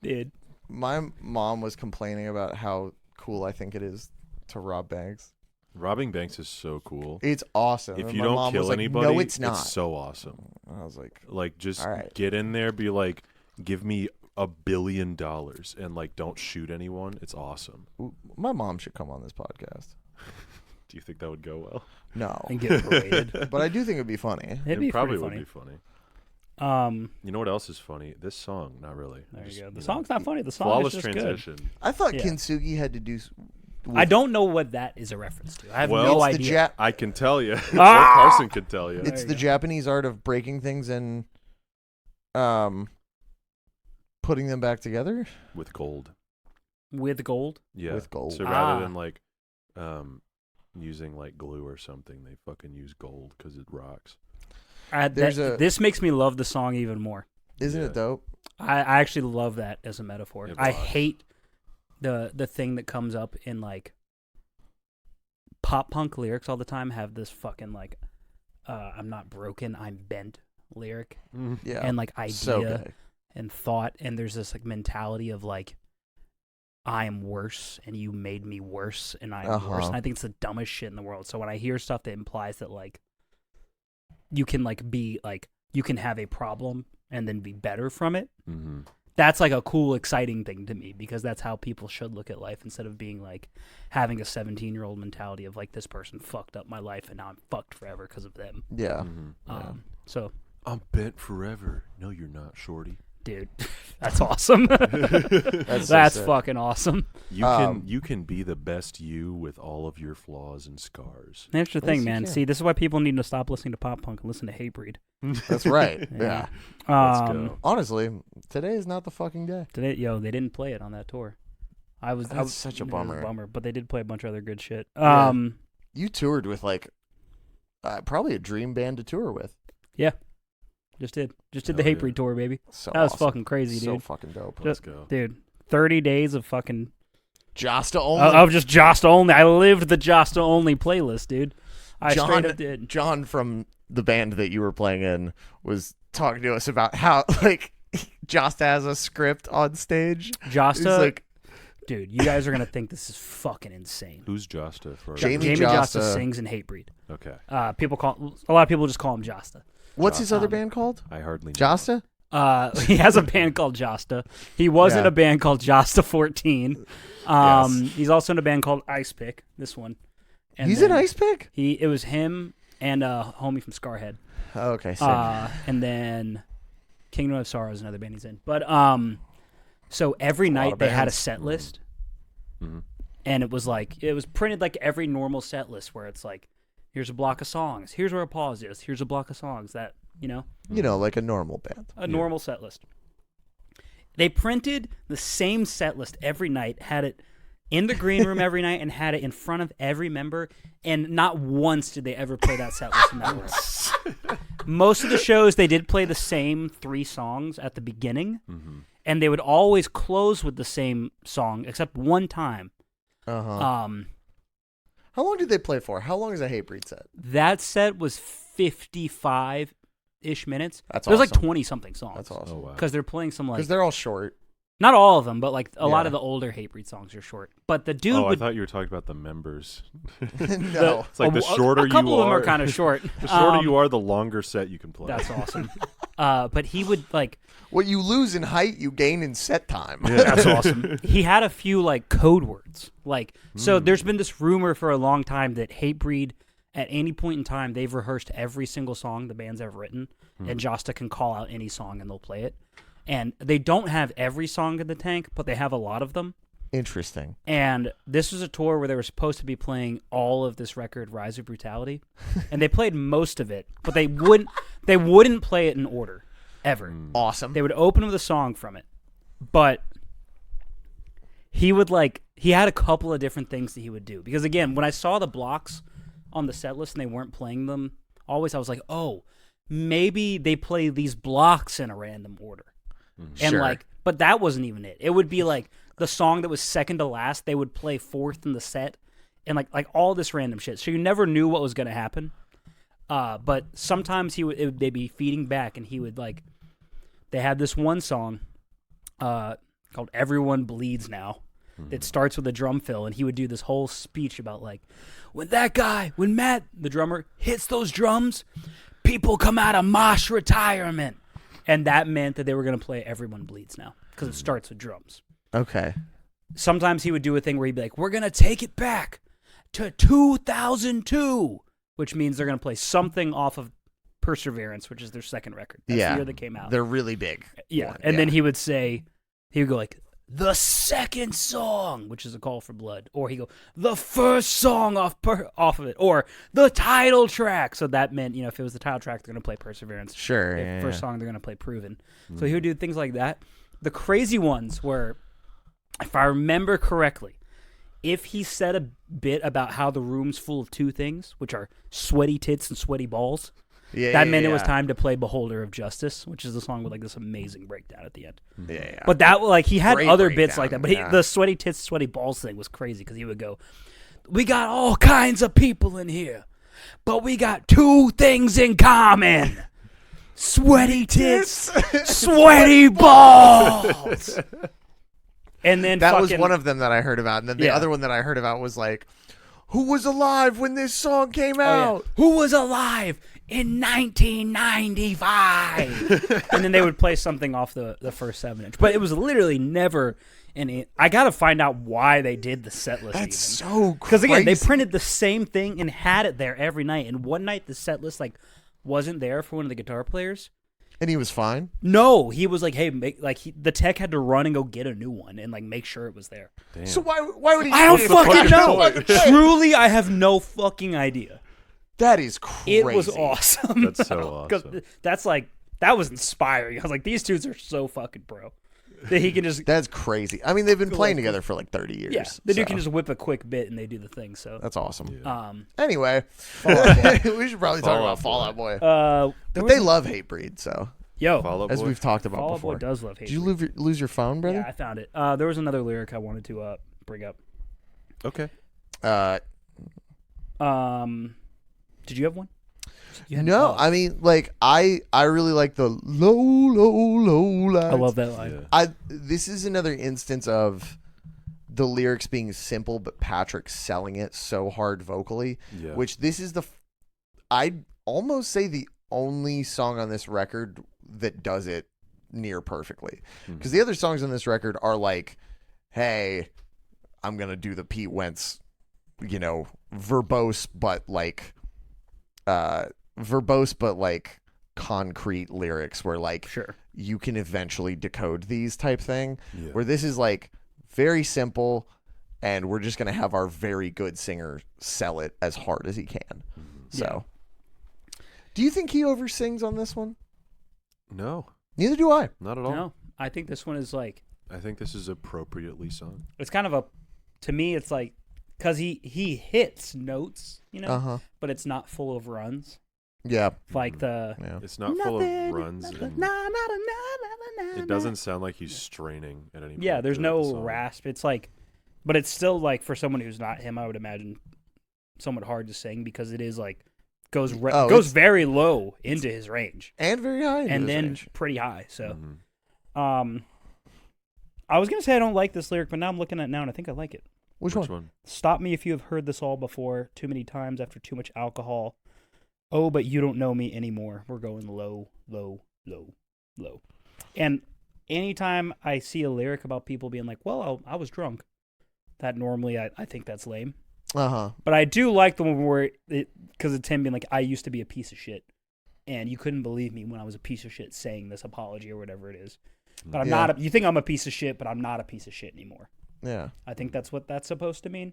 dude. my mom was complaining about how cool I think it is to rob banks. Robbing banks is so cool. It's awesome. If And you my don't mom kill was like, anybody, no, it's not. so awesome. I was like, Like, just All right. get in there, be like, give me $1 billion, and like, don't shoot anyone. It's awesome. my mom should come on this podcast. Do you think that would go well? No, And get paraded. but I do think it'd be funny. It'd be it probably pretty would funny. be funny. Um, You know what else is funny? This song, not really. there Just, you go. The know, song's not funny. The song flawless is just transition. I thought Yeah. Kintsugi had to do. I don't know what that is a reference to. I have Well, no It's the idea. I can tell you. Ah! Carson can tell you. There It's you the go. Japanese art of breaking things and, putting them back together With gold. With gold. Yeah. with gold. So rather than like, using like glue or something, they fucking use gold because it rocks. This makes me love the song even more. Isn't Yeah. it dope? I actually love that as a metaphor. It I rocks. hate the thing that comes up in like pop punk lyrics all the time. Have this fucking like, I'm not broken, I'm bent lyric, Yeah. and like idea so good. and thought, and there's this like mentality of like, I am worse and you made me worse and I'm worse. And I think it's the dumbest shit in the world. So when I hear stuff that implies that like you can like be like you can have a problem and then be better from it, Mm-hmm. that's like a cool, exciting thing to me because that's how people should look at life instead of being like having a 17-year-old mentality of like this person fucked up my life and now I'm fucked forever because of them. Yeah. Mm-hmm. So, I'm bent forever. No, you're not, shorty. dude, that's awesome. That's so That's sick. fucking awesome. You can be the best you with all of your flaws and scars. That's the Yes, thing, you man. can. See, this is why people need to stop listening to pop punk and listen to Hatebreed. That's right. Yeah. Let's Um, go. Honestly, today is not the fucking day. Today, they didn't play it on that tour. That's such a it was bummer. bummer, but they did play a bunch of other good shit. Yeah. You toured with like probably a dream band to tour with. Yeah. Just did the Hell Hatebreed yeah. tour, baby. So That was awesome. fucking crazy, So dude. fucking dope. Let's go. Dude, 30 days of fucking Josta only. of just Josta only. I lived the Josta only playlist, dude. I John- straight up did. John from the band that you were playing in was talking to us about how like Josta has a script on stage. He's Josta, like, dude, you guys are gonna think this is fucking insane. Who's Josta for? Jamie Jamie Josta Josta sings in Hatebreed. Okay. A lot of people just call him Josta. what's his other Um, band called? I hardly know. Josta? He has a band called Josta. He was in Yeah. a band called Josta 14. Yes. He's also in a band called Ice Pick. This one. And He's then an Ice Pick? It was him and a homie from Scarhead. Oh, okay. Sick. And then Kingdom of Sorrow is another band he's in. But so every That's a lot night of they had a bands. set list, Mhm. and it was printed like every normal set list where it's like, here's a block of songs, here's where a pause is, here's a block of songs that like a normal band. a normal set list. They printed the same set list every night, had it in the green room every night, and had it in front of every member. And not once did they ever play that set list in that room. Most of the shows, they did play the same 3 songs at the beginning, and they would always close with the same song, except one time. Uh-huh. How long did they play for? How long is a Hatebreed set? That set was 55-ish minutes. That's There's like awesome. 20-something songs. That's awesome. Oh wow. Because they're playing some like Because they're all short. not all of them, but like a lot Yeah. of the older Hatebreed songs are short. But the dude Oh, I would thought you were talking about the members. No. It's like the shorter a couple you of them are, are kind of short. the shorter you are, the longer set you can play. That's awesome. But he would like What you lose in height, you gain in set time. that's awesome. He had a few like code words. Like so there's been this rumor for a long time that Hatebreed at any point in time they've rehearsed every single song the band's ever written, and Josta can call out any song and they'll play it. And they don't have every song in the tank, but they have a lot of them. Interesting. And this was a tour where they were supposed to be playing all of this record, Rise of Brutality, and they played most of it, but they wouldn't play it in order, ever. Awesome. They would open with a song from it, but he had a couple of different things that he would do. Because again, when I saw the blocks on the set list and they weren't playing them, I was like, oh, maybe they play these blocks in a random order. And Sure. but that wasn't even it. It would be like the song that was second to last, they would play fourth in the set, and like all this random shit. So you never knew what was gonna happen. But sometimes they'd be feeding back, and he would like. They had this one song, called "Everyone Bleeds Now." It starts with a drum fill, and he would do this whole speech about like, when Matt, the drummer, hits those drums, people come out of mosh retirement. And that meant that they were going to play Everyone Bleeds Now because it starts with drums. Okay. Sometimes he would do a thing where he'd be like, we're going to take it back to 2002, which means they're going to play something off of Perseverance, which is their second record. That's the year that came out. They're really big. Yeah. one, And yeah. then he would go like, the second song, which is A Call for Blood. Or he'd go, the first song off of it. Or the title track. So that meant, if it was the title track, they're going to play Perseverance. Sure. If Yeah, first yeah. song, they're going to play Proven. So he would do things like that. The crazy ones were, if I remember correctly, if he said a bit about how the room's full of two things, which are sweaty tits and sweaty balls, that meant it was time to play Beholder of Justice, which is the song with like this amazing breakdown at the end. Yeah. But that, like, he had Great other bits like that. But breakdown, yeah. the sweaty tits, sweaty balls thing was crazy because he would go, we got all kinds of people in here, but we got two things in common. Sweaty tits, sweaty balls. And then That was fucking, one of them that I heard about. And then the Yeah. other one that I heard about was like, who was alive when this song came oh, yeah. out? Who was alive in 1995? And then they would play something off the first 7-inch. But it was literally never any. I got to find out why they did the set list. That's so crazy. Because again, they printed the same thing and had it there every night. And one night the set list like wasn't there for one of the guitar players. And he was fine. No, he was like, hey, the tech had to run and go get a new one and like make sure it was there. Damn. So why would he? I don't It's fucking know. fucking thing. Truly, I have no fucking idea. That is crazy. It was awesome. That's so 'Cause awesome. that was inspiring. I was like, these dudes are so fucking pro. That he can just That's crazy. I mean, they've been Go playing like together for like 30 years. yeah. The dude so can just whip a quick bit and they do the thing. So that's awesome. Yeah. Anyway, Fall Out we should probably talk Fall about Out Fall Out Boy. there But was they a- love Hatebreed, so Fall Out as Boy? we've talked about Fall Out before. Boy does love hate. Did you lose your phone, brother? Yeah, I found it. There was another lyric I wanted to bring up. Okay. Did you have one? You had- No, oh, I mean, like I really like the low lights. I love that line. Yeah. This is another instance of the lyrics being simple, but Patrick selling it so hard vocally. Yeah. Which this is I'd almost say the only song on this record that does it near perfectly. Because the other songs on this record are like, hey, I'm gonna do the Pete Wentz, verbose but like concrete lyrics where like Sure. you can eventually decode these type thing. Yeah. Where this is like very simple, and we're just gonna have our very good singer sell it as hard as he can. So, do you think he oversins on this one? No, Neither do I. not at all. No, I think this one is like I think this is appropriately sung. it's kind of to me it's like because he hits notes, but it's not full of runs. Yeah. Like the Yeah. It's not full of runs. nothing, And na, na, na, na, na, it doesn't sound like he's straining at any point. Yeah, there's throughout the no song. rasp. It's like, but it's still like for someone who's not him, I would imagine somewhat hard to sing because it is like goes it's- very low into his range And very high. into and his then range. pretty high. So, Mhm. I was gonna say I don't like this lyric, but now I'm looking at it now and I think I like it. Which one? Stop me if you have heard this all before, too many times after too much alcohol. Oh, but you don't know me anymore. We're going low, low, low, low. And anytime I see a lyric about people being like, well, I was drunk, that normally I think that's lame. But I do like the one where because it's him being like, I used to be a piece of shit. And you couldn't believe me when I was a piece of shit saying this apology or whatever it is. But I'm not, you think I'm a piece of shit, but I'm not a piece of shit anymore. Yeah. I think that's what that's supposed to mean.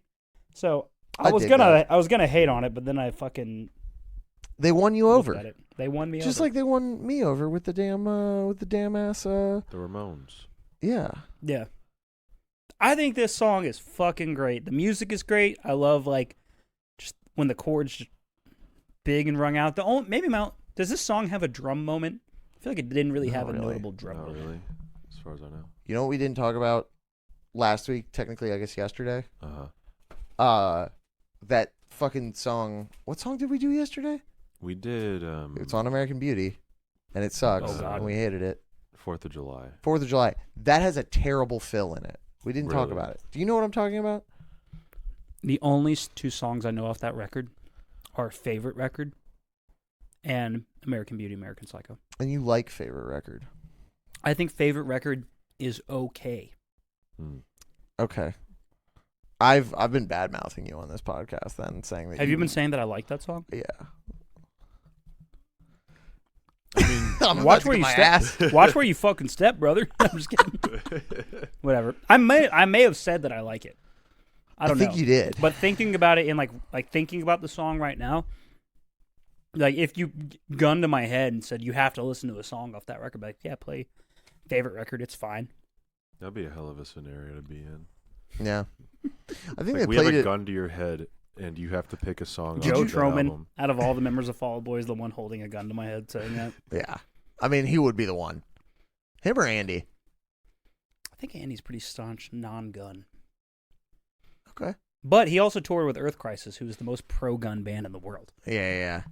So I I was dig gonna that. I was gonna hate on it, but then I fucking They won you looked over. at it. They won me Just over. like they won me over with the damn ass The Ramones. yeah. Yeah. I think this song is fucking great. The music is great. I love like just when the chords just big and rung out. Does this song have a drum moment? I feel like it didn't really Not have a really. notable drum Not moment. really, as far as I know. You know what we didn't talk about last week, technically I guess yesterday? That fucking song. What song did we do yesterday? We did It's on American Beauty, and it sucks. Oh, God. And we hated it. 4th of July. 4th of July. That has a terrible fill in it. We didn't talk Really? about it. Do you know what I'm talking about? The only two songs I know off that record are Favorite Record and American Beauty, American Psycho. And you like Favorite Record. I think Favorite Record is okay. Okay. I've been bad mouthing you on this podcast then, saying that Have you been saying that I like that song? Yeah. I mean, I'm Watch about to where get you my step. ass. Watch where you fucking step, brother. I'm just kidding. Whatever. I may have said that I like it. I don't think know. you did. But thinking about it in like thinking about the song right now, like if you gunned to my head and said you have to listen to a song off that record, I'd be like, yeah, play Favorite Record. It's fine. that'd be a hell of a scenario to be in. Yeah. I think Like, they we have played a it. gun to your head, and you have to pick a song. Joe off that Troman, album. out of all the members of Fall Out Boy, is the one holding a gun to my head saying that. Yeah. I mean, he would be the one. Him or Andy? I think Andy's pretty staunch non-gun. Okay. But he also toured with Earth Crisis, who is the most pro-gun band in the world. Yeah.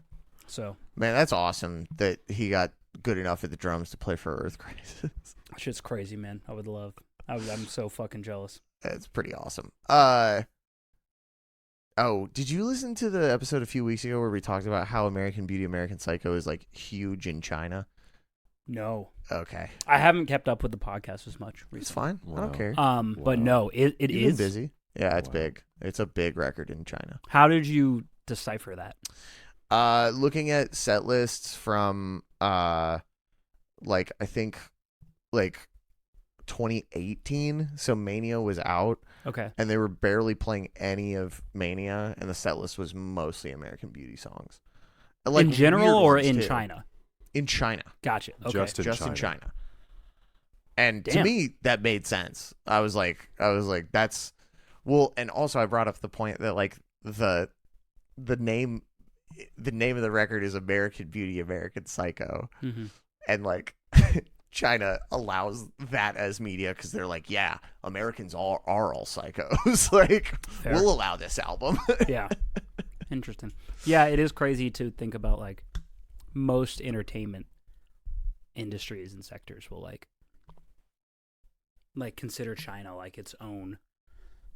So Man, that's awesome that he got good enough at the drums to play for Earth Crisis. that shit's crazy, man. I would love. I'm so fucking jealous. That's pretty awesome. Oh, did you listen to the episode a few weeks ago where we talked about how American Beauty, American Psycho is like huge in China? No, Okay. I haven't kept up with the podcast as much It's recently. fine. I don't Wow. care. But Wow. no, it You've been is busy. Yeah, it's Wow. big. It's a big record in China. How did you decipher that? Looking at set lists from like I think like 2018, so Mania was out Okay. and they were barely playing any of Mania, and the set list was mostly American Beauty songs. Like in general weird or ones, in too. China? In China. Gotcha. Okay. Just in Just China. in China. And to Damn. me, that made sense. I was like, that's well. And also, I brought up the point that like the name of the record is American Beauty, American Psycho, and like China allows that as media because they're like, yeah, Americans are all psychos. Like, Fair. we'll allow this album. Yeah. Interesting. Yeah, it is crazy to think about like most entertainment industries and sectors will like consider China like its own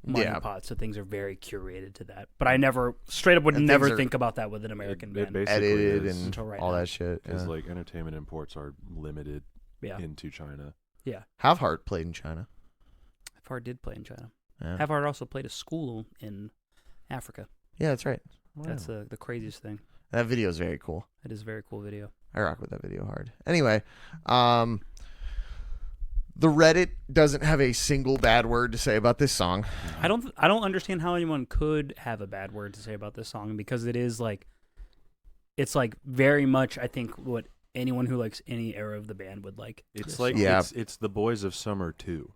money pot, so things are very curated to that. But I never straight up would And never things are- think about that with an American It band. basically Edited is, and Until right all now. that shit. because Yeah. like entertainment imports are limited Yeah. into China. Yeah. Have-Heart played in China. Havard did play in China. Yeah, Havard also played a school in Africa. yeah, that's right. That's the craziest thing. That video is very cool. It is a very cool video. I rock with that video hard. Anyway, the Reddit doesn't have a single bad word to say about this song. I don't understand how anyone could have a bad word to say about this song, because it is like, it's like very much, I think, what anyone who likes any era of the band would like. It's this like song. Yeah. it's the Boys of Summer 2.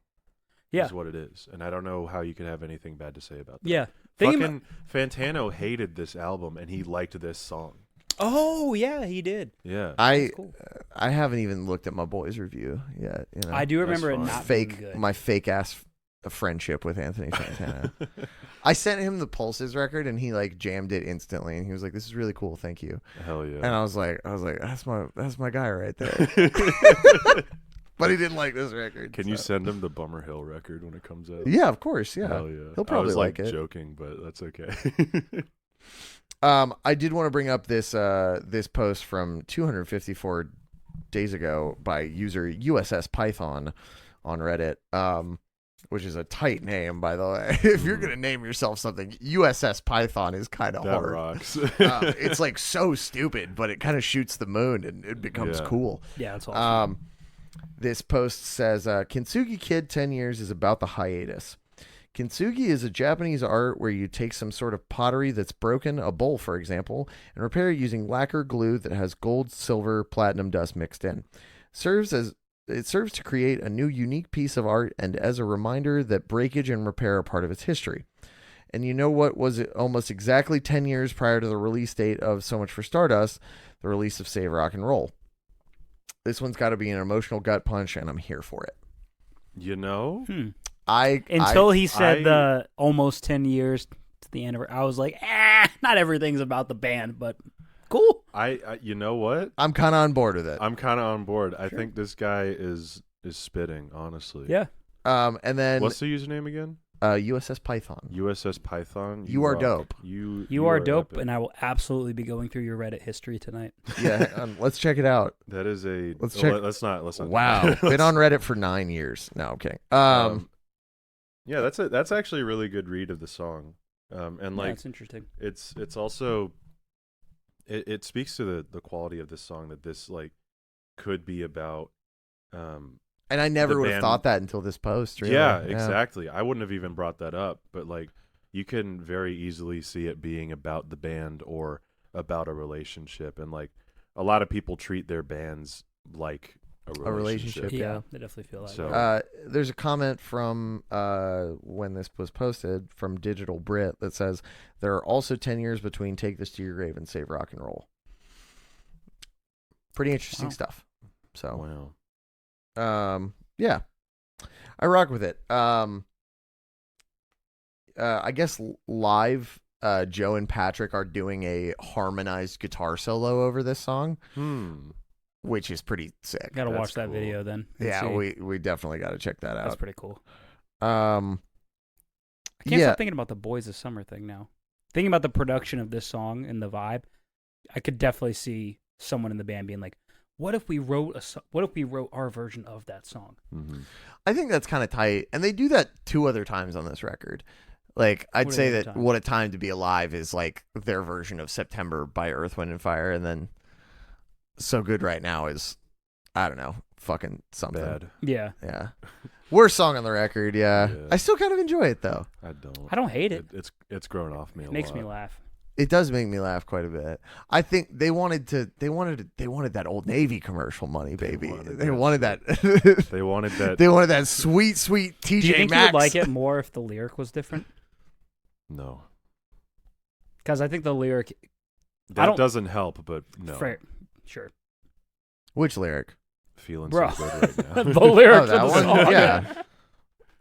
Yeah. Is what it is, and I don't know how you could have anything bad to say about that. Yeah. Thinking Fucking Fantano hated this album, and he liked this song. Oh yeah, he did. Yeah, I Cool. I haven't even looked at my boys' review yet. You know, I do remember it fine. not being fake good. my fake ass friendship with Anthony Fantano. I sent him the Pulses record, and he like jammed it instantly, and he was like, "This is really cool, thank you." Hell yeah. And I was like, that's my guy right there. But he didn't like this record. Can so. you send him the Bummer Hill record when it comes out? Yeah, of course. Yeah. Hell yeah. He'll probably I was like it. Joking, but that's okay. I did want to bring up this post from 254 days ago by user USS Python on Reddit, which is a tight name, by the way. If you're gonna name yourself something, USS Python is kind of That hard. rocks. It's like so stupid, but it kind of shoots the moon and it becomes Yeah. cool. Yeah, that's awesome. This post says, Kintsugi Kid 10 years is about the hiatus. Kintsugi is a Japanese art where you take some sort of pottery that's broken, a bowl for example, and repair it using lacquer glue that has gold, silver, platinum dust mixed in. It serves to create a new unique piece of art and as a reminder that breakage and repair are part of its history. And you know what was almost exactly 10 years prior to the release date of So Much for Stardust, the release of Save Rock and Roll. This one's got to be an emotional gut punch, and I'm here for it. You know? Until he said I- the almost 10 years to the anniversary, I was like, not everything's about the band, but cool. I you know what? I'm kind of on board with it. I'm kind of on board. I think this guy is spitting, honestly. Yeah. And then What's the username again? USS Python. USS Python. You are rock. dope. You are dope, epic. and I will absolutely be going through your Reddit history tonight. Yeah, let's check it out. That is a. Let's check- Let's not. Wow, been on Reddit for 9 years. No, I'm kidding. Yeah, that's actually a really good read of the song, and Yeah, like it's interesting. it's also it speaks to the quality of this song, that this like could be about. And I never the would have band- thought that until this post. Really. Yeah, exactly. I wouldn't have even brought that up, but like you can very easily see it being about the band or about a relationship, and like a lot of people treat their bands like a relationship. Yeah. I definitely feel that. So- way. There's a comment from when this was posted from Digital Brit that says there are also 10 years between Take This to Your Grave and Save Rock and Roll. Pretty interesting Wow. stuff. So Wow. yeah, I rock with it. I guess live, Joe and Patrick are doing a harmonized guitar solo over this song, which is pretty sick. Gotta that's watch that cool. video then. and Yeah, see. we definitely got to check that That's out. pretty cool. Um, I can't yeah. stop thinking about the Boys of Summer thing now. Thinking about the production of this song and the vibe, I could definitely see someone in the band being like, "What if we wrote our version of that song?" Mm-hmm. I think that's kind of tight, and they do that 2 other times on this record. Like, I'd What are say the that other "What a Time to Be Alive" is like their version of "September" by Earth, Wind and Fire, and then "So Good Right Now" is, I don't know, fucking something. Bad. Yeah, Yeah, worst song on the record. Yeah. Yeah. I still kind of enjoy it though. I don't. I don't hate it. It's grown off me. It makes lot. me laugh. It does make me laugh quite a bit. I think they wanted that Old Navy commercial money, baby. They wanted that. They wanted that. They wanted that sweet TJ Maxx. Do you think you would like it more if the lyric was different? No. Because I think the lyric That doesn't help, but no. Sure. Which lyric? Feeling Bro. so good right now. The lyrics that of the one? song. Yeah.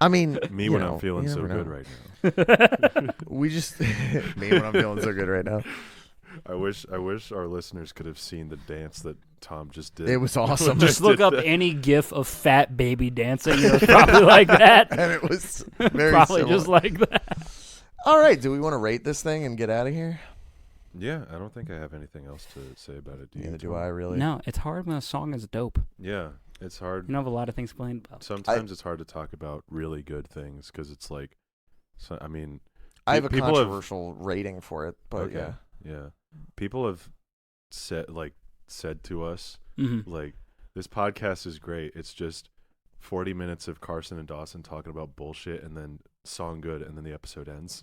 I mean, Me you when know, I'm feeling you so never good know. right now. We just me when I'm feeling so good right now. I wish our listeners could have seen the dance that Tom just did. It was awesome. Just look up any GIF of fat baby dancing. It was probably like that. And it was very Probably similar. just like that. All right, do we want to rate this thing and get out of here? Yeah, I don't think I have anything else to say about it. Neither do I, really. No, it's hard when a song is dope. Yeah, it's hard. You don't have a lot of things to complain about. Sometimes it's hard to talk about really good things because it's like, I mean, I have a people controversial rating for it, but okay, yeah. People have said to us like, this podcast is great. It's just 40 minutes of Carson and Dawson talking about bullshit and then song good and then the episode ends.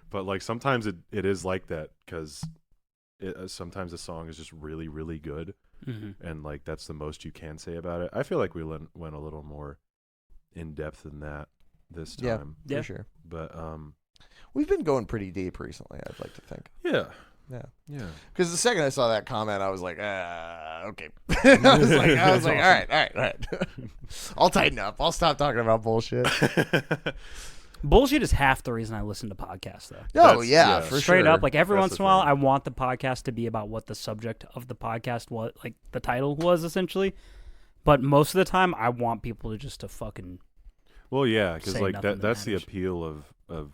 But like sometimes it is like that because sometimes a song is just really, really good. And like that's the most you can say about it. I feel like we went a little more in depth than that this time. Yeah, for sure. But we've been going pretty deep recently, I'd like to think. yeah. Because the second I saw that comment, I was like, okay. I was like, all right. I'll tighten up. I'll stop talking about bullshit. Bullshit is half the reason I listen to podcasts, though. Oh, yeah, for Straight sure. up, like every That's once the in a while, thing. I want the podcast to be about what the subject of the podcast was, like the title was essentially. But most of the time, I want people to just to fucking. Well, yeah, because Say like nothing that's the matters. appeal of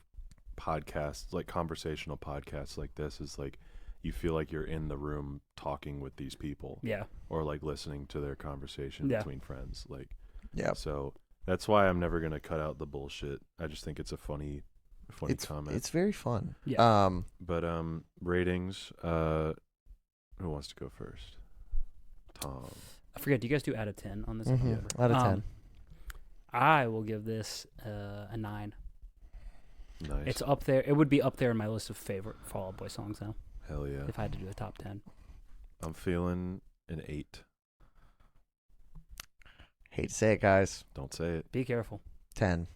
podcasts, like conversational podcasts like this is like you feel like you're in the room talking with these people. Yeah. Or like listening to their conversation between friends. Like, Yeah. So that's why I'm never gonna cut out the bullshit. I just think it's a funny comment. It's very fun. Yeah. But ratings. Who wants to go first? Tom. I forget. Do you guys do out of 10 on this? Out of 10. I will give this a 9. Nice. It's up there. It would be up there in my list of favorite Fall Out Boy songs now. Hell yeah. If I had to do a top 10. I'm feeling an 8. Hate to say it, guys. Don't say it. Be careful. 10.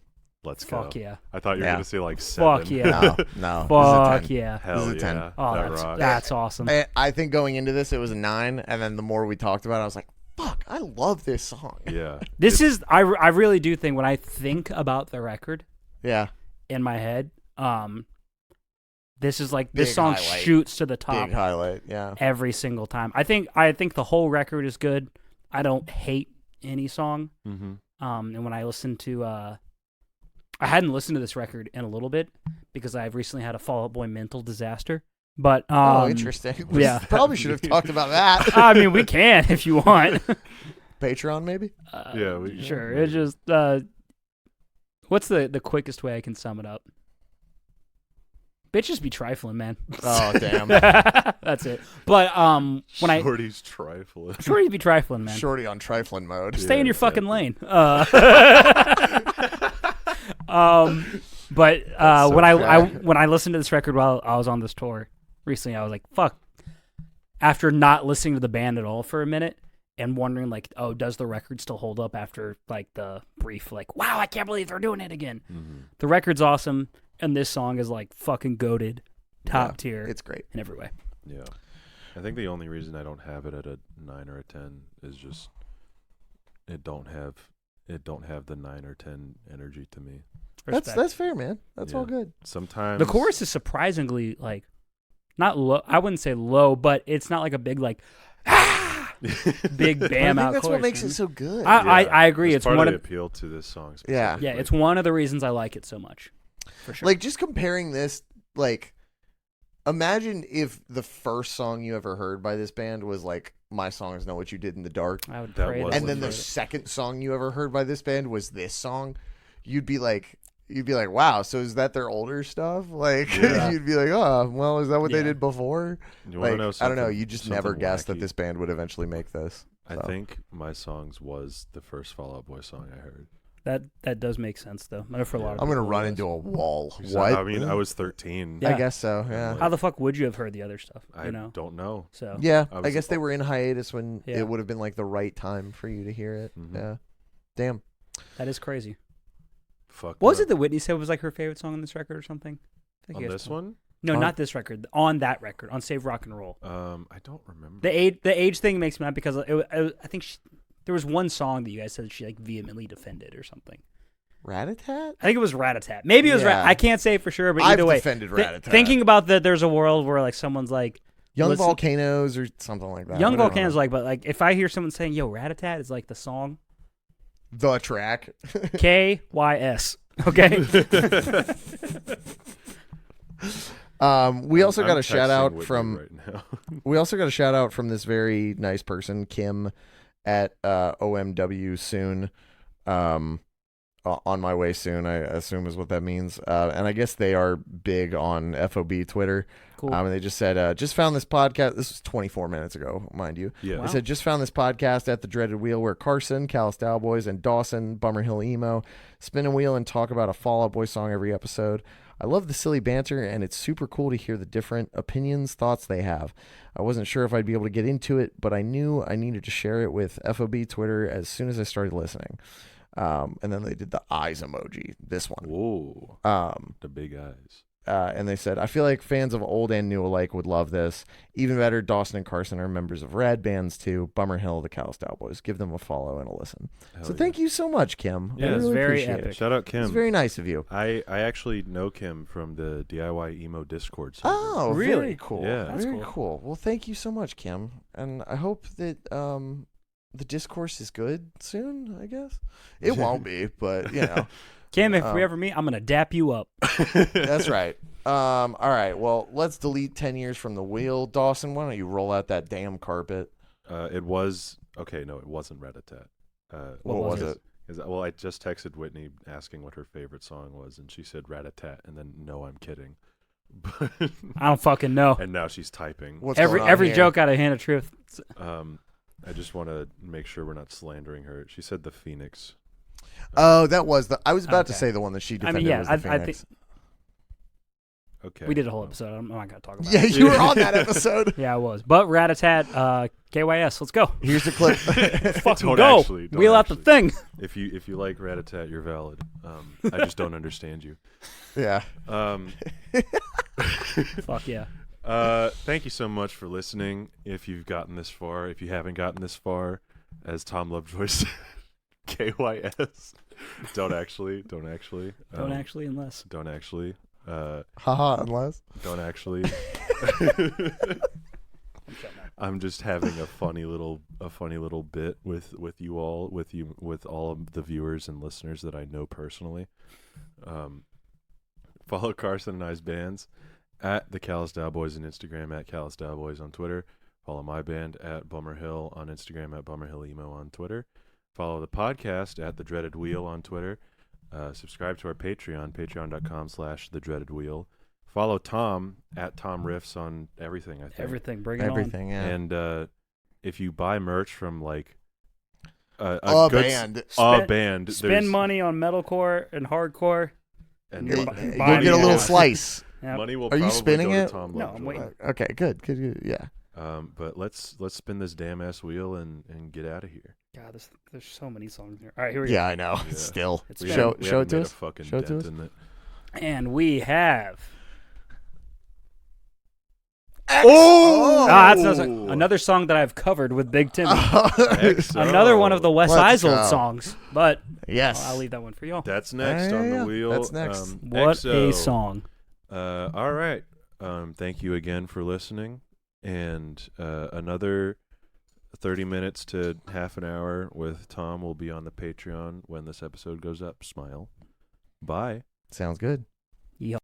Let's go. Fuck yeah. I thought you were Yeah. gonna say like 7. Fuck yeah. No. Fuck This is a 10. yeah. Hell This is a 10. yeah. Oh, that that's rocks. awesome. I think going into this, it was a 9, and then the more we talked about it, I was like, fuck, I love this song. Yeah. This is I really do think when I think about the record Yeah. in my head, this is like this Big song highlight. shoots to the top Big highlight. Yeah. every single time. I think the whole record is good. I don't hate any song. Mm-hmm. And when I listened to I hadn't listened to this record in a little bit because I've recently had a Fall Out Boy mental disaster. But interesting. We yeah. probably should have talked about that. I mean, we can if you want. Patreon, maybe? Yeah, we can. Sure. It's just what's the quickest way I can sum it up? Bitches be trifling, man. Oh, damn. That's it. But when I Shorty's trifling. Shorty be trifling, man. Shorty on trifling mode. Stay Yeah, in your fucking exactly. lane. But so when I tragic. when I listened to this record while I was on this tour recently, I was like, fuck. After not listening to the band at all for a minute and wondering like, oh, does the record still hold up after like the brief like, wow, I can't believe they're doing it again. Mm-hmm. The record's awesome, and this song is like fucking goated, top tier. It's great. in every way. Yeah. I think the only reason I don't have it at a 9 or a 10 is just it don't have the 9 or 10 energy to me. Respect. That's fair, man. That's Yeah. all good. Sometimes The chorus is surprisingly like not low. I wouldn't say low, but it's not like a big like big But I bam think out. that's chorus, what makes man. it so good. I agree. That's It's part one of of the appeal to this song. Yeah. specifically. it's one of the reasons I like it so much. For sure. Like, just comparing this, like, imagine if the first song you ever heard by this band was, like, My Songs Know What You Did in the Dark. I would that pray was that And would then the be- second song you ever heard by this band was this song. You'd be like, wow, so is that their older stuff? Like, Yeah. you'd be like, oh, well, is that what they Yeah. did before? You wanna Like, know I don't know. something- You just something never guessed that wacky? this band would eventually make this. I So. think My Songs was the first Fall Out Boy song I heard. That does make sense though. I know for a lot of I'm gonna people run it into does. a wall. So, What? I mean, I was 13. Yeah. I guess so. Yeah. How the fuck would you have heard the other stuff? I You know. don't know. So Yeah. I I was- guess they were in hiatus when Yeah. it would have been like the right time for you to hear it. Mhm. Yeah. Damn. that is crazy. Fuck. What was it that Whitney said was like her favorite song on this record or something? I think on you guys this told- one? No, On- not this record. On that record, on Save Rock and Roll. I don't remember. The age thing makes me mad because I think there was one song that you guys said she like vehemently defended or something. Rat-a-tat? I think it was Rat-a-tat. Maybe it was Yeah. I can't say for sure, but I've either way, defended Rat-a-tat. thinking about that, there's a world where like someone's like Young listen- Volcanoes or something like that. Young I don't Volcanoes, know. like, but like if I hear someone saying "Yo, Rat-a-tat" is like the song The track. KYS. Okay. We also got I'm a shout texting out Whitney from right now. we also got a shout out from this very nice person, Kim at OMW soon. On my way soon, I assume is what that means. And I guess they are big on FOB Twitter. Cool. And they just said, just found this podcast. This was 24 minutes ago, mind you. Yeah. Wow. They said, just found this podcast at the Dreaded Wheel where Carson, Callous Cowboys, and Dawson, Bummer Hill Emo, spin a wheel and talk about a Fall Out Boy song every episode. I love the silly banter, and it's super cool to hear the different opinions, thoughts they have. I wasn't sure if I'd be able to get into it, but I knew I needed to share it with FOB Twitter as soon as I started listening. And then they did the eyes emoji, this one. Whoa. Um, The big eyes. and they said, I feel like fans of old and new alike would love this. Even better, Dawson and Carson are members of rad bands too. Bummer Hill, the Callous Cowboys. Give them a follow and a listen. Hell So yeah. thank you so much, Kim. Yeah, I it's really very appreciate epic. it. Shout out It's Kim. very nice of you. I actually know Kim from the DIY emo Discord server. Oh, Really? very cool. Yeah. That's Very cool. cool. Well, thank you so much, Kim. And I hope that the discourse is good soon, I guess. It won't be, but, you know. Kim, if we ever meet, I'm gonna dap you up. That's right. All right. Well, let's delete 10 years from the wheel. Dawson, why don't you roll out that damn carpet? It was okay. No, it wasn't Rat-a-tat. What was it? Well, I just texted Whitney asking what her favorite song was, and she said Rat-a-tat, and then no, I'm kidding. But I don't fucking know. and now she's typing. What's Every going on here? joke out of Hand of Truth. I just want to make sure we're not slandering her. She said the Phoenix. Oh, that was the. I was about to Okay. say the one that she I defended mean, yeah, was the I think Phoenix. Okay. we did a whole episode. I'm not gonna talk about Yeah, it. you were on that episode. Yeah, I was. But Rat-a-tat, KYS. Let's go. Here's the clip. Fucking Don't go. actually, don't Wheel out the actually. thing. If you like Rat-a-tat, you're valid. I just don't understand you. Yeah. Fuck yeah. Thank you so much for listening. If you've gotten this far, if you haven't gotten this far, as Tom Lovejoy said, KYS. Don't actually. Don't actually, unless. Don't actually. Haha, unless. Don't actually. I'm just having a funny little bit with you all, with all of the viewers and listeners that I know personally. Follow Carson and I's bands at the Callous Cowboys on Instagram, at Callous Cowboys on Twitter. Follow my band at Bummer Hill on Instagram, at Bummer Hill Emo on Twitter. Follow the podcast at The Dreaded Wheel on Twitter. Subscribe to our Patreon, patreon.com/The Dreaded Wheel. Follow Tom at Tom Riffs on everything, I think. Everything. Bring it Everything, yeah. And if you buy merch from like a good band. band, Spend there's- money on metalcore and hardcore. and You're mo- bu- You'll buying get a little it. slice. Yep. money will Are you probably spinning go it? to Tom No, I'm Lovejoy. waiting. Okay, good. Yeah. But let's spin this damn ass wheel and get out of here. God, there's so many songs here. All right, here we go. Yeah, I know. Yeah. Still. It's We been- Show haven't it to made us. a fucking Show it to dent us. in it. And we have. Oh! That's another song that I've covered with Big Timmy. Exo. Another one of the Wes Let's Eisel go. songs. But Yes. I'll leave that one for y'all. That's next on Yeah, the wheel. that's next. What Exo. a song. All right. Thank you again for listening. And another 30 minutes to half an hour with Tom will be on the Patreon when this episode goes up. Smile. Bye. Sounds good.